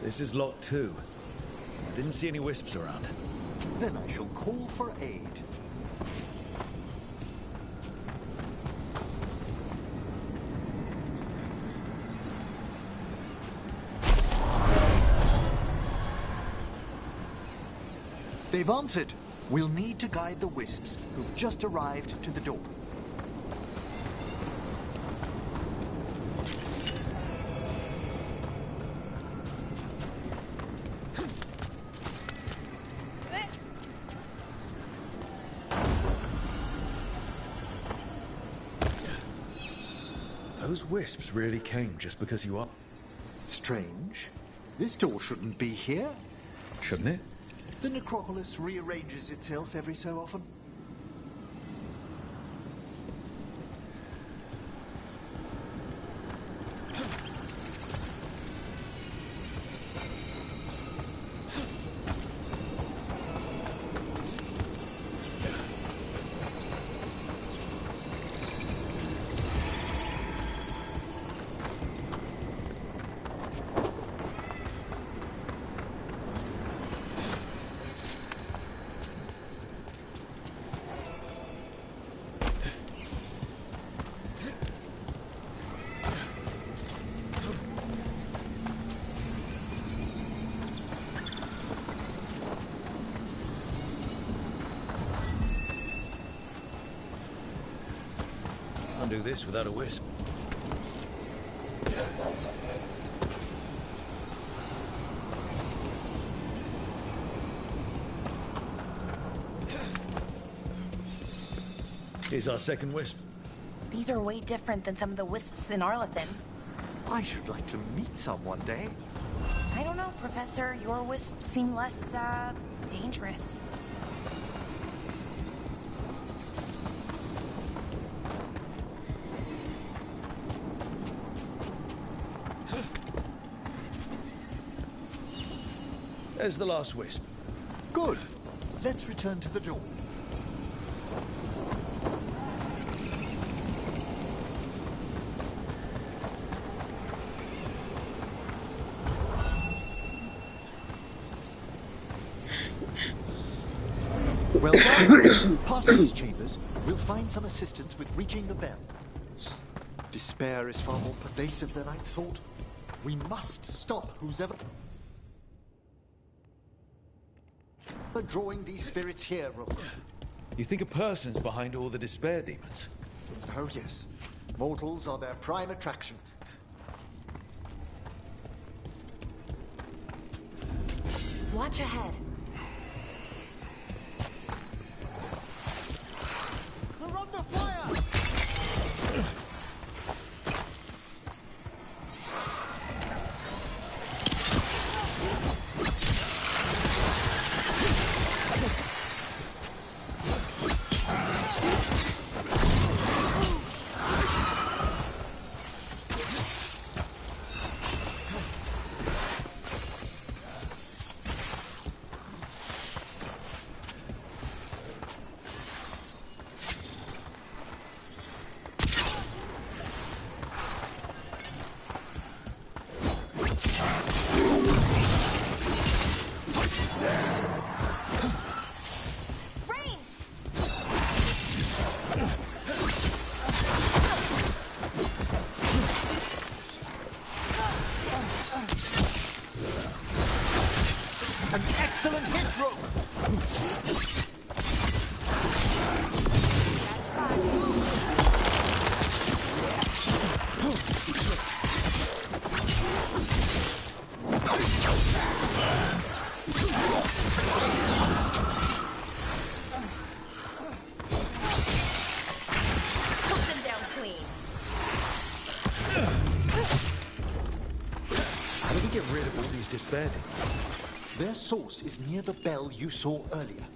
This is Lot 2. I didn't see any wisps around. Then I shall call for aid. They've answered. We'll need to guide the wisps who've just arrived to the door. Those wisps really came just because you are... Strange. This door shouldn't be here. Shouldn't it? The necropolis rearranges itself every so often. Can't do this without a wisp. Here's our second wisp. These are way different than some of the wisps in Arlethan. I should like to meet some one day. I don't know, Professor. Your wisps seem less, dangerous. There's the last wisp. Good. Let's return to the door. Well done. Past these chambers, we'll find some assistance with reaching the bell. Despair is far more pervasive than I thought. We must stop who's ever drawing these spirits here, Rook. You think a person's behind all the despair demons? Oh, yes. Mortals are their prime attraction. Watch ahead. We're under fire! An excellent hit, Rook! How do we get rid of all these despair demons? Their source is near the bell you saw earlier.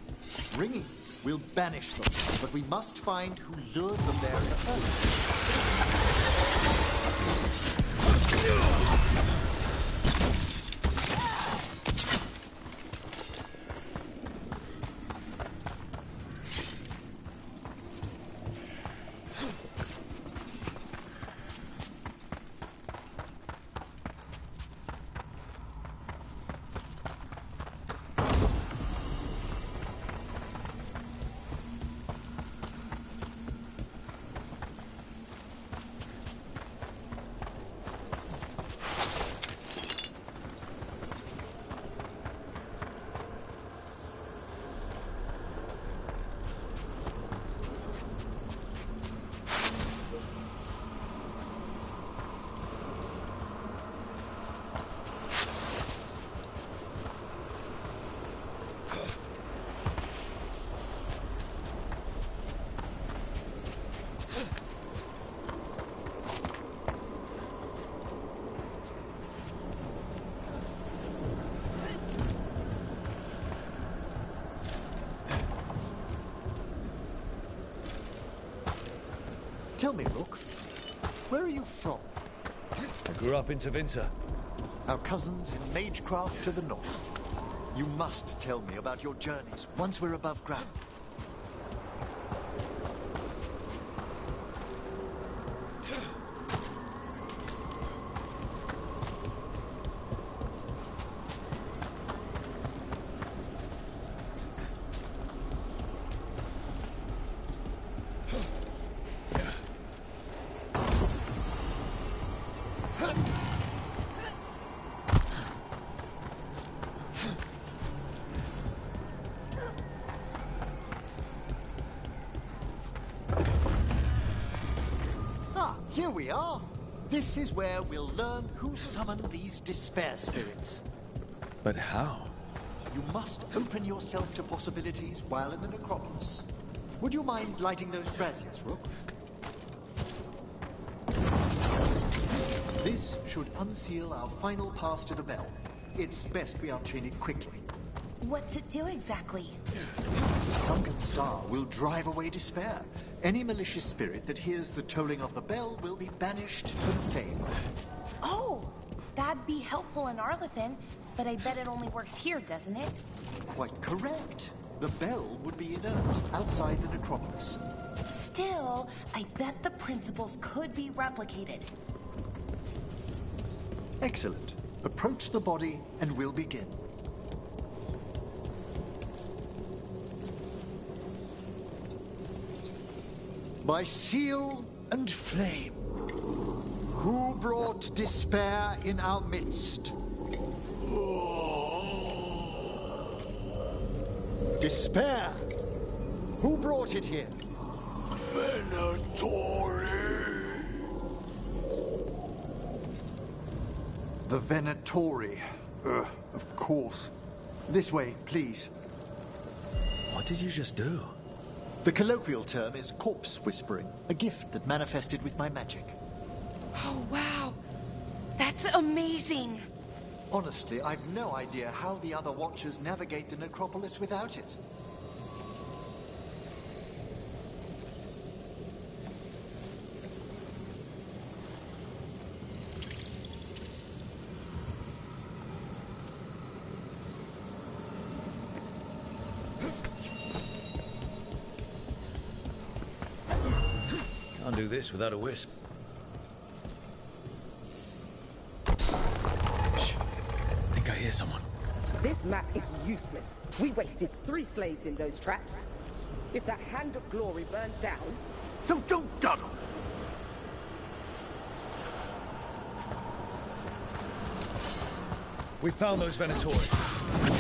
Ringing it will banish them, but we must find who lured them there in the first place. Tell me, Rook, where are you from? I grew up in Tevinter. Our cousins in Magecraft to the north. You must tell me about your journeys once we're above ground. Here we are. This is where we'll learn who summoned these despair spirits. But how? You must open yourself to possibilities while in the necropolis. Would you mind lighting those braziers, Rook? This should unseal our final pass to the bell. It's best we unchain it quickly. What's it do exactly? The sunken star will drive away despair. Any malicious spirit that hears the tolling of the bell will be banished to the Fade. Oh, that'd be helpful in Arlethan, but I bet it only works here, doesn't it? Quite correct. The bell would be inert outside the necropolis. Still, I bet the principles could be replicated. Excellent. Approach the body and we'll begin. By seal and flame, who brought despair in our midst? Despair? Who brought it here? Venatori. The Venatori. Of course. This way, please. What did you just do? The colloquial term is corpse whispering, a gift that manifested with my magic. Oh, wow. That's amazing. Honestly, I've no idea how the other Watchers navigate the necropolis without it. Can't do this without a wisp. Shh. I think I hear someone. This map is useless. We wasted 3 slaves in those traps. If that Hand of Glory burns down... So don't dawdle! We found those Venatori.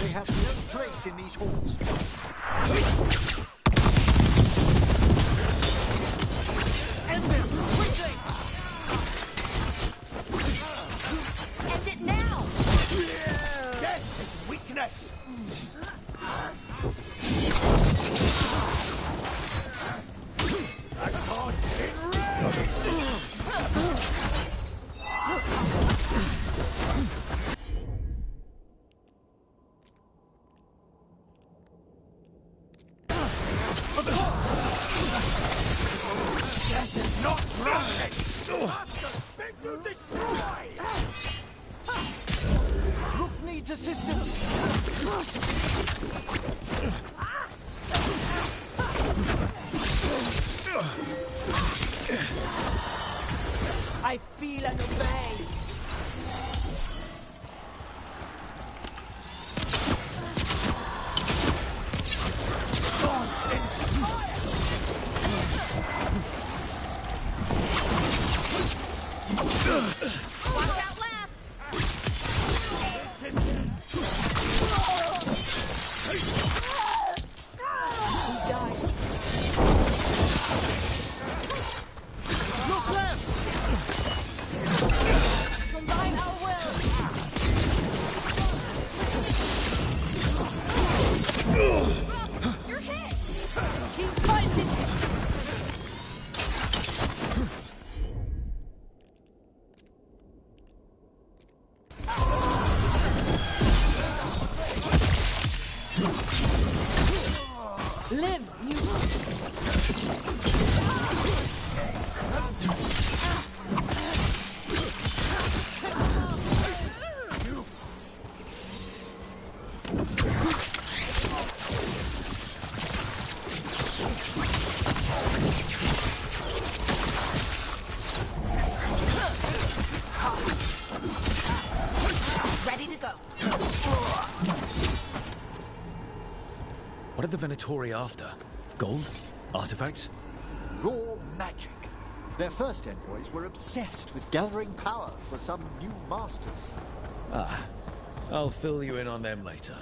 They have no place in these halls. End them! Quickly! End it now! Death is weakness! I can't get not broken! Big to destroy! Rook needs assistance! I feel and obey. Watch out left! Look left! Combine our wills! You're hit! Keep fighting! Live, you... What are the Venatori after? Gold? Artifacts? Raw magic. Their first envoys were obsessed with gathering power for some new masters. Ah, I'll fill you in on them later.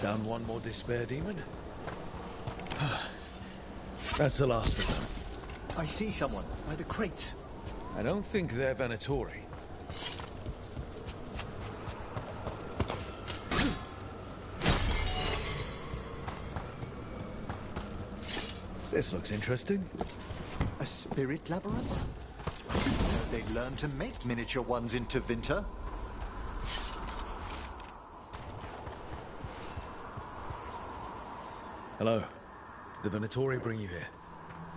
Down one more despair demon. That's the last of them. I see someone by the crates. I don't think they're Venatori. This looks interesting. A spirit labyrinth? They learned to make miniature ones into Vinter. Hello. Did the Venatori bring you here?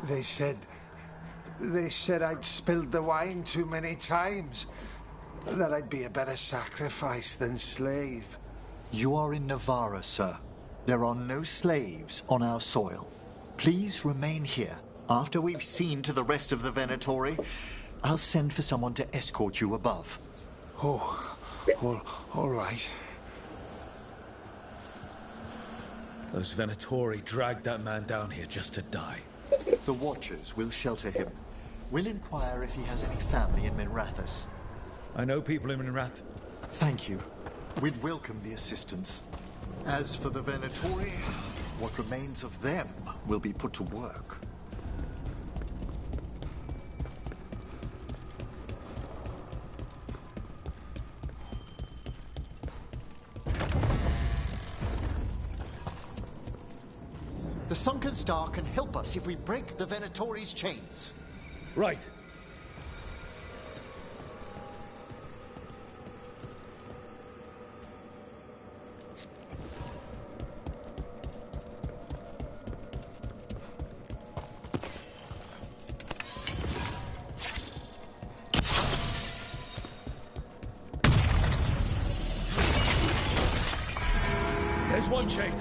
They said I'd spilled the wine too many times. That I'd be a better sacrifice than slave. You are in Navarra, sir. There are no slaves on our soil. Please remain here. After we've seen to the rest of the Venatori, I'll send for someone to escort you above. Oh, all right. Those Venatori dragged that man down here just to die. The Watchers will shelter him. We'll inquire if he has any family in Minrathous. I know people in Minrath. Thank you. We'd welcome the assistance. As for the Venatori, what remains of them will be put to work. The Sunken Star can help us if we break the Venatori's chains. Right. There's one chain.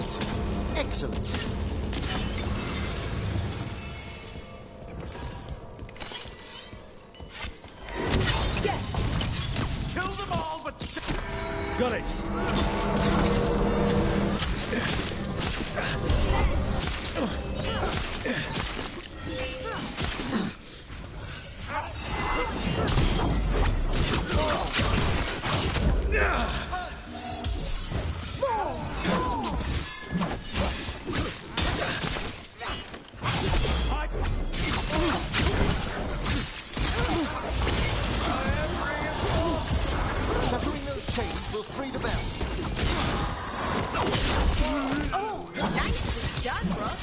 Excellent. Got it! Shattering those chains will free the bell. Oh, nicely done, Brooke.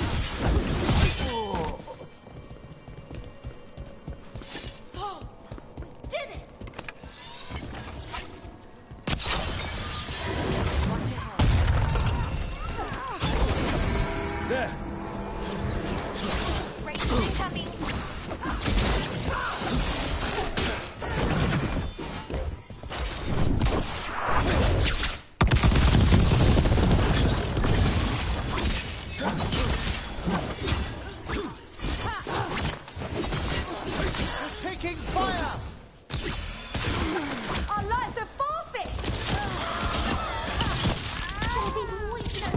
Oh, we did it! Watch your head. There! Right, incoming! Taking fire! Our lives are forfeit! There's even weakness!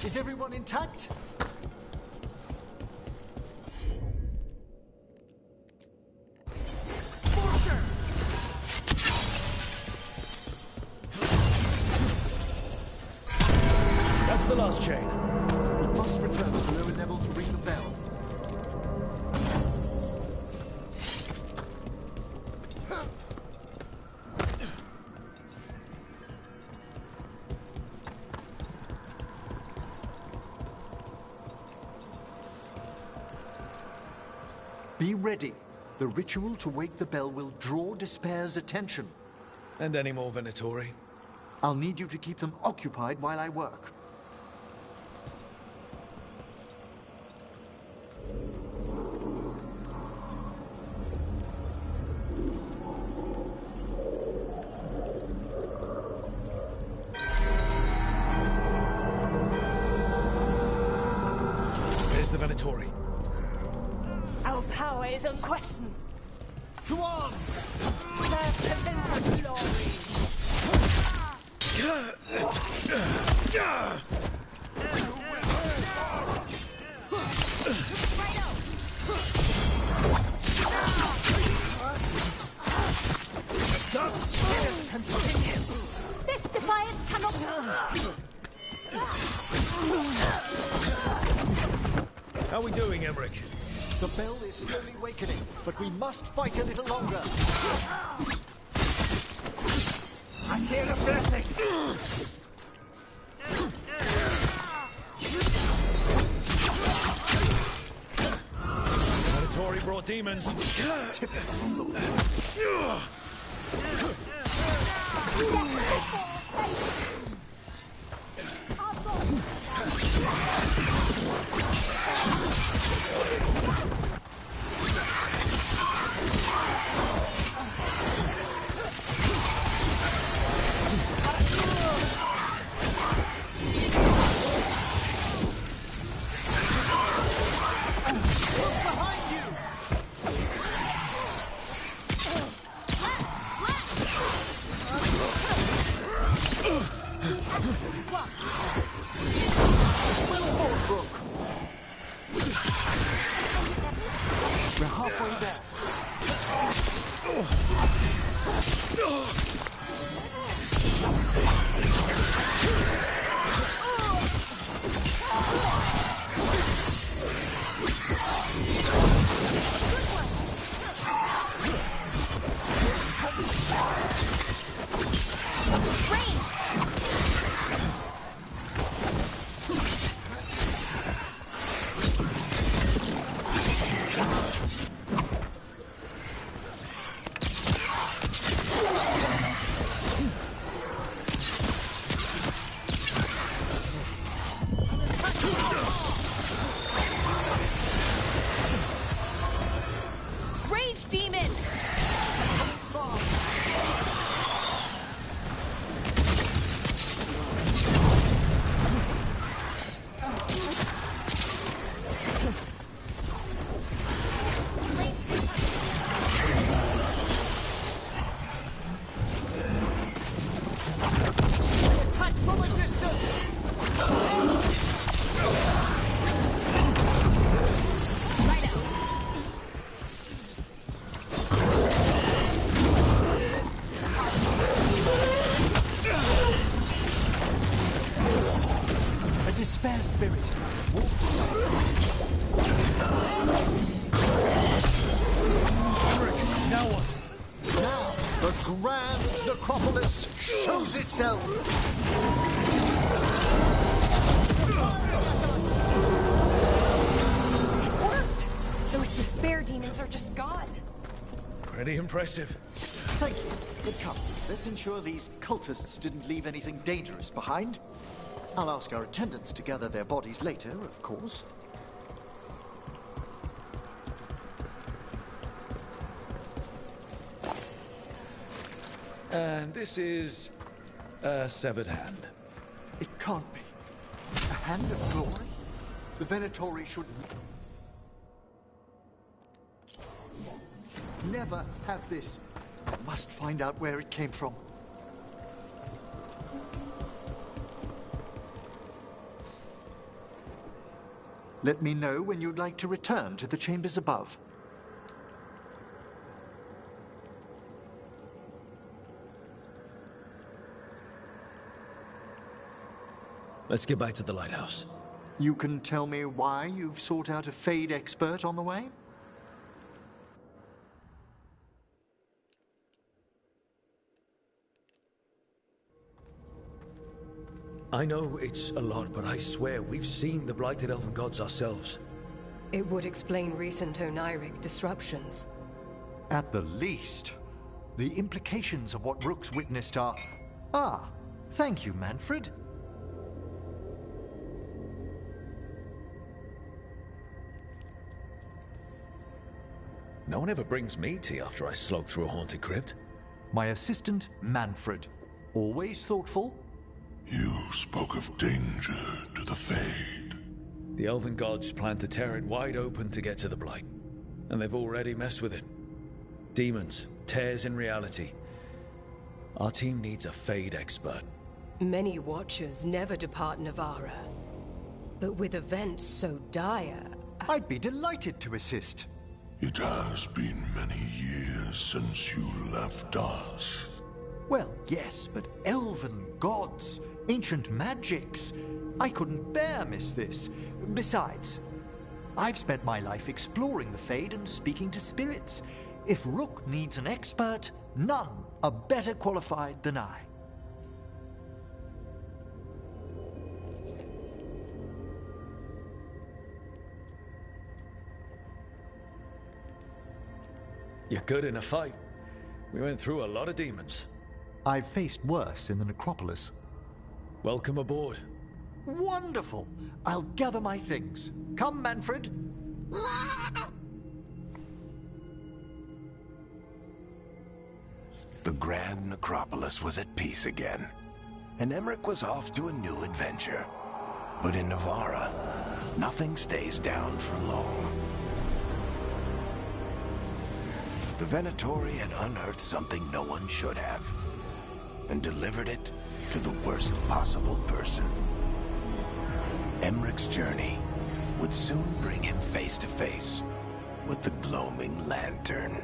Is everyone intact? That's the last chain. We must return to the lower level to ring the bell. Be ready. The ritual to wake the bell will draw Despair's attention. And any more Venatori? I'll need you to keep them occupied while I work. There's the Venatori. Our power is unquestioned. To arms! Their glory. This defiance cannot. How are we doing, Emmerich? The bell is slowly wakening, but we must fight a little longer. I hear a blessing. Venatori brought demons. We're halfway there. grand necropolis shows itself! It worked! Those despair demons are just gone. Pretty impressive. Thank you. But come, let's ensure these cultists didn't leave anything dangerous behind. I'll ask our attendants to gather their bodies later, of course. And this is a severed hand. It can't be. A hand of glory? The Venatori should never have this. I must find out where it came from. Let me know when you'd like to return to the chambers above. Let's get back to the lighthouse. You can tell me why you've sought out a Fade expert on the way? I know it's a lot, but I swear we've seen the Blighted Elven Gods ourselves. It would explain recent Oniric disruptions. At the least. The implications of what Rook's witnessed are... Ah, thank you, Manfred. No one ever brings me tea after I slog through a haunted crypt. My assistant, Manfred. Always thoughtful. You spoke of danger to the Fade. The Elven Gods plan to tear it wide open to get to the Blight. And they've already messed with it. Demons, tears in reality. Our team needs a Fade expert. Many Watchers never depart Navarra. But with events so dire... I'd be delighted to assist. It has been many years since you left us. Well, yes, but elven gods, ancient magics. I couldn't bear miss this. Besides, I've spent my life exploring the Fade and speaking to spirits. If Rook needs an expert, none are better qualified than I. You're good in a fight. We went through a lot of demons. I've faced worse in the necropolis. Welcome aboard. Wonderful! I'll gather my things. Come, Manfred. The Grand Necropolis was at peace again, and Emmerich was off to a new adventure. But in Navarra, nothing stays down for long. The Venatori had unearthed something no one should have, and delivered it to the worst possible person. Emmerich's journey would soon bring him face to face with the gloaming lantern.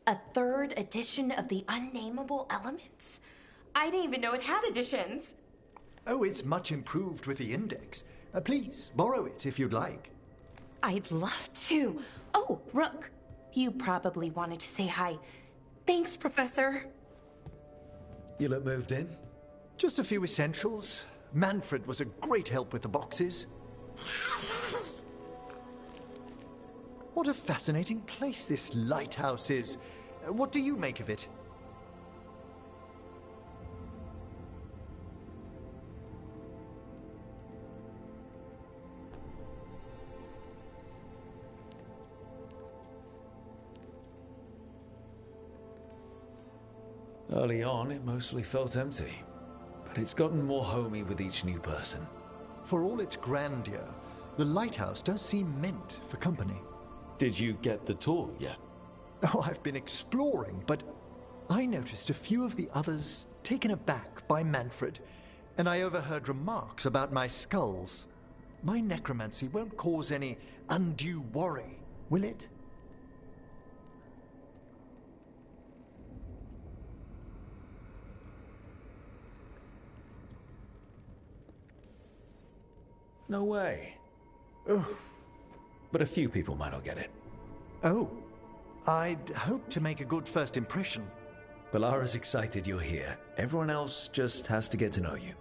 A third edition of the Unnameable Elements? I didn't even know it had editions. Oh, it's much improved with the index. Please, borrow it if you'd like. I'd love to. Oh, Rook, you probably wanted to say hi. Thanks, Professor. You look moved in. Just a few essentials. Manfred was a great help with the boxes. What a fascinating place this lighthouse is. What do you make of it? Early on, it mostly felt empty, but it's gotten more homey with each new person. For all its grandeur, the lighthouse does seem meant for company. Did you get the tour yet? Oh, I've been exploring, but I noticed a few of the others taken aback by Manfred, and I overheard remarks about my skulls. My necromancy won't cause any undue worry, will it? No way. Oh. But a few people might not get it. Oh. I'd hope to make a good first impression. Balara's excited you're here. Everyone else just has to get to know you.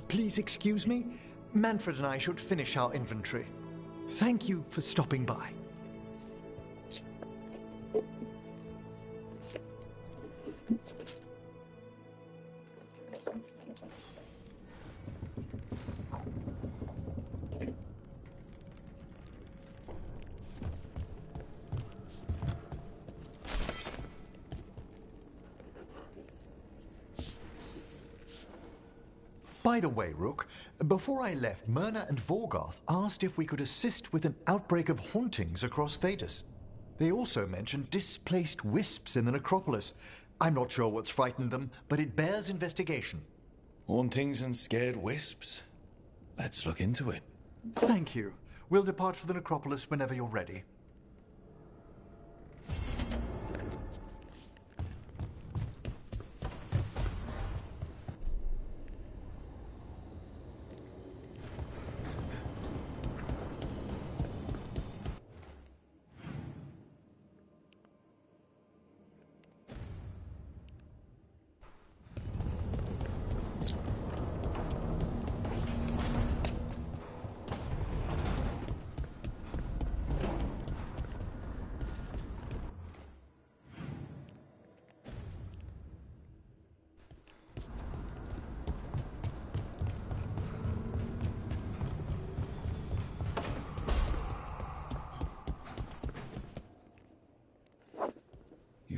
Please excuse me. Manfred and I should finish our inventory. Thank you for stopping by. By the way, Rook, before I left, Myrna and Vorgoth asked if we could assist with an outbreak of hauntings across Thedas. They also mentioned displaced wisps in the necropolis. I'm not sure what's frightened them, but it bears investigation. Hauntings and scared wisps? Let's look into it. Thank you. We'll depart for the necropolis whenever you're ready.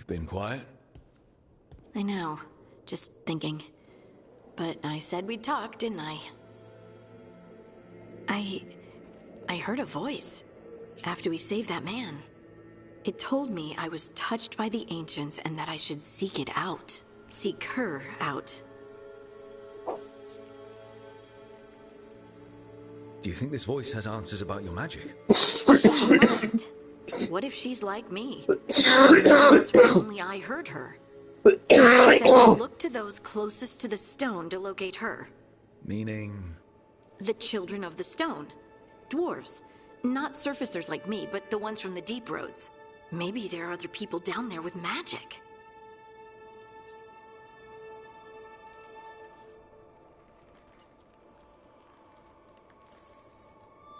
Been quiet? I know. Just thinking. But I said we'd talk, didn't I? I heard a voice after we saved that man. It told me I was touched by the ancients and that I should seek it out. Seek her out. Do you think this voice has answers about your magic? She must. What if she's like me? That's why only I heard her. She said to look to those closest to the stone to locate her. Meaning? The children of the stone. Dwarves. Not surfacers like me, but the ones from the deep roads. Maybe there are other people down there with magic.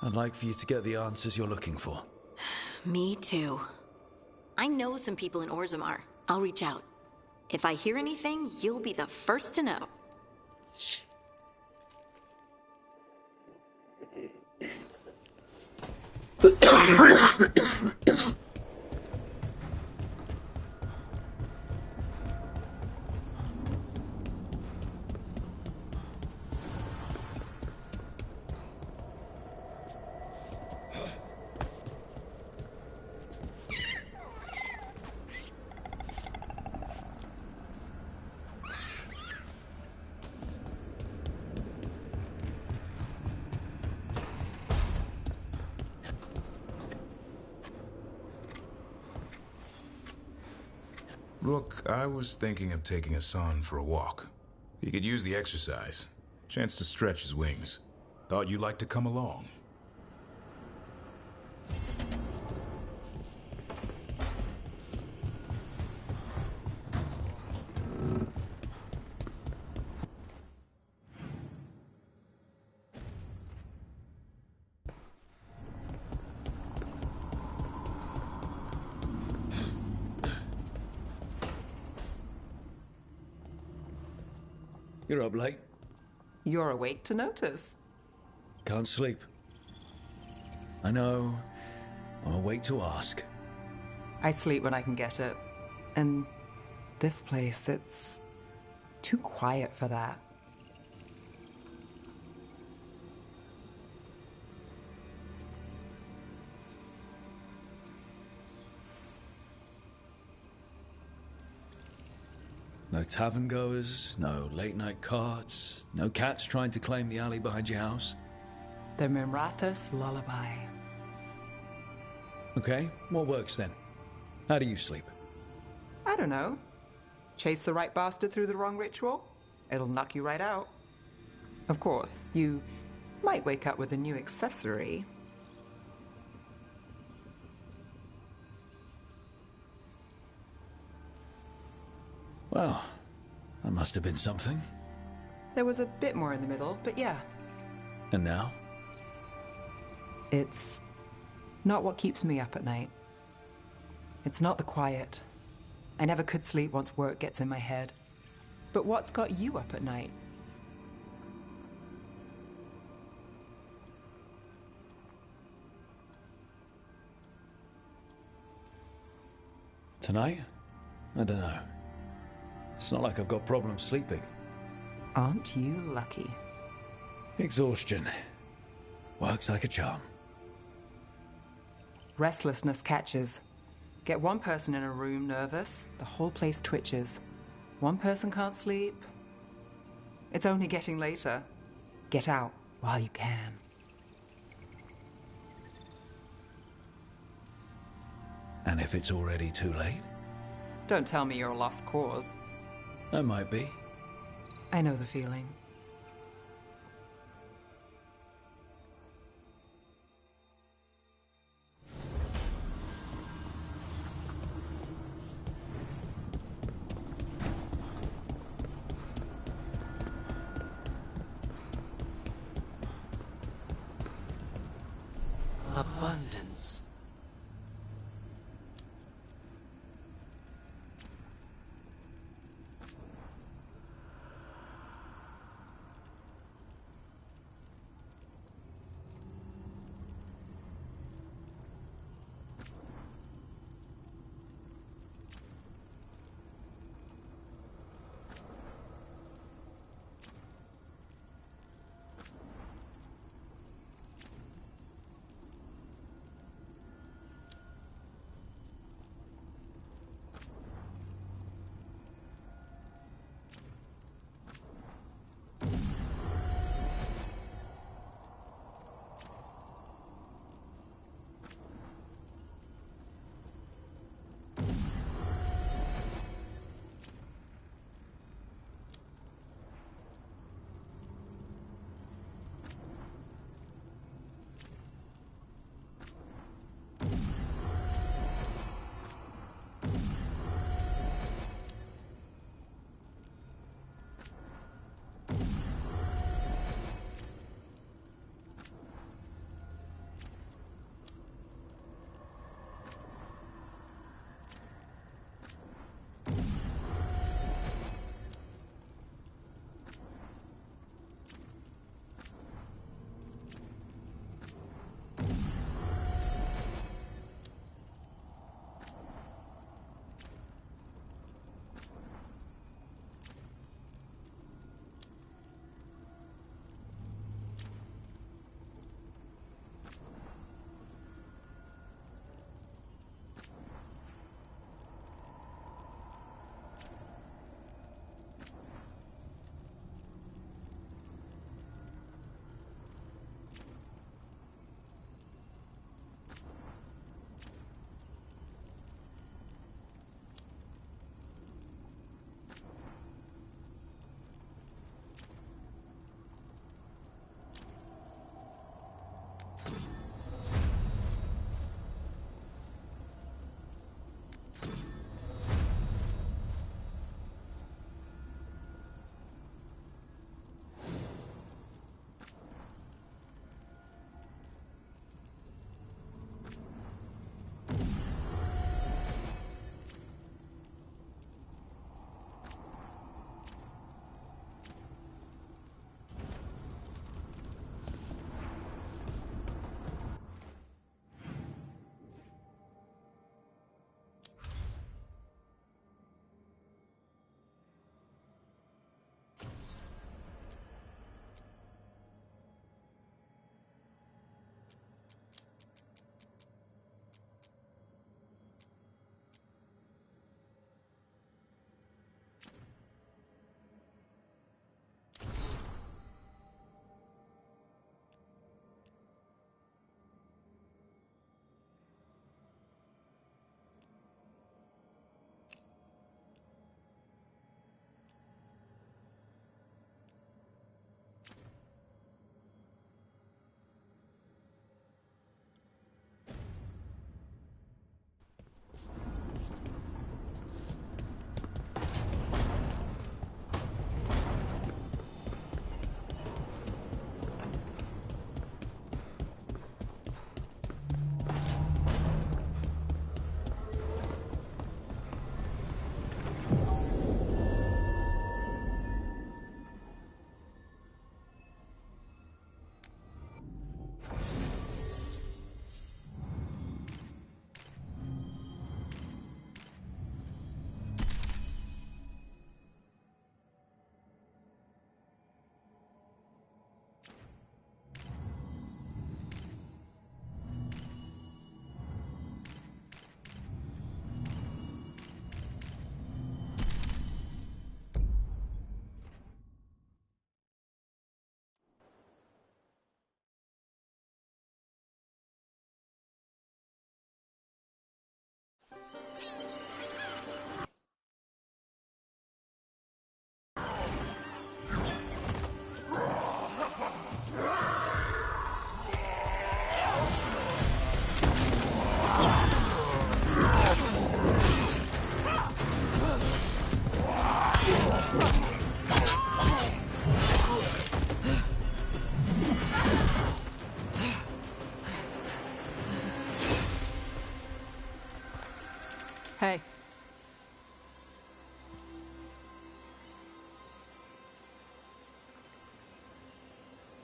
I'd like for you to get the answers you're looking for. Me too. I know some people in Orzammar. I'll reach out. If I hear anything, you'll be the first to know. Rook, I was thinking of taking Hassan for a walk. He could use the exercise. Chance to stretch his wings. Thought you'd like to come along. You're up late. You're awake to notice. Can't sleep. I know. I'm awake to ask. I sleep when I can get it. And this place, it's too quiet for that. No tavern goers, no late night carts, no cats trying to claim the alley behind your house. The Mirathus lullaby. Okay, what works then? How do you sleep? I don't know. Chase the right bastard through the wrong ritual? It'll knock you right out. Of course, you might wake up with a new accessory. Well, that must have been something. There was a bit more in the middle, but yeah. And now? It's not what keeps me up at night. It's not the quiet. I never could sleep once work gets in my head. But what's got you up at night? Tonight? I don't know. It's not like I've got problems sleeping. Aren't you lucky? Exhaustion. Works like a charm. Restlessness catches. Get one person in a room nervous, the whole place twitches. One person can't sleep. It's only getting later. Get out while you can. And if it's already too late? Don't tell me you're a lost cause. I might be. I know the feeling. Abundance.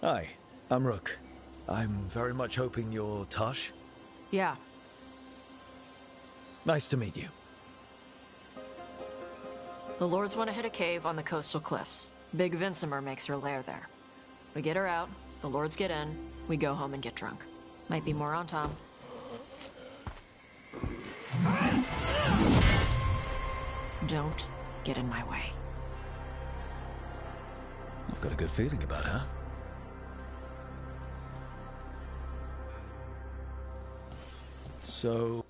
Hi, I'm Rook. I'm very much hoping you're Tosh. Yeah. Nice to meet you. The Lords want to hit a cave on the coastal cliffs. Big Vincimer makes her lair there. We get her out, the Lords get in, we go home and get drunk. Might be more on Tom. Don't get in my way. I've got a good feeling about her. So,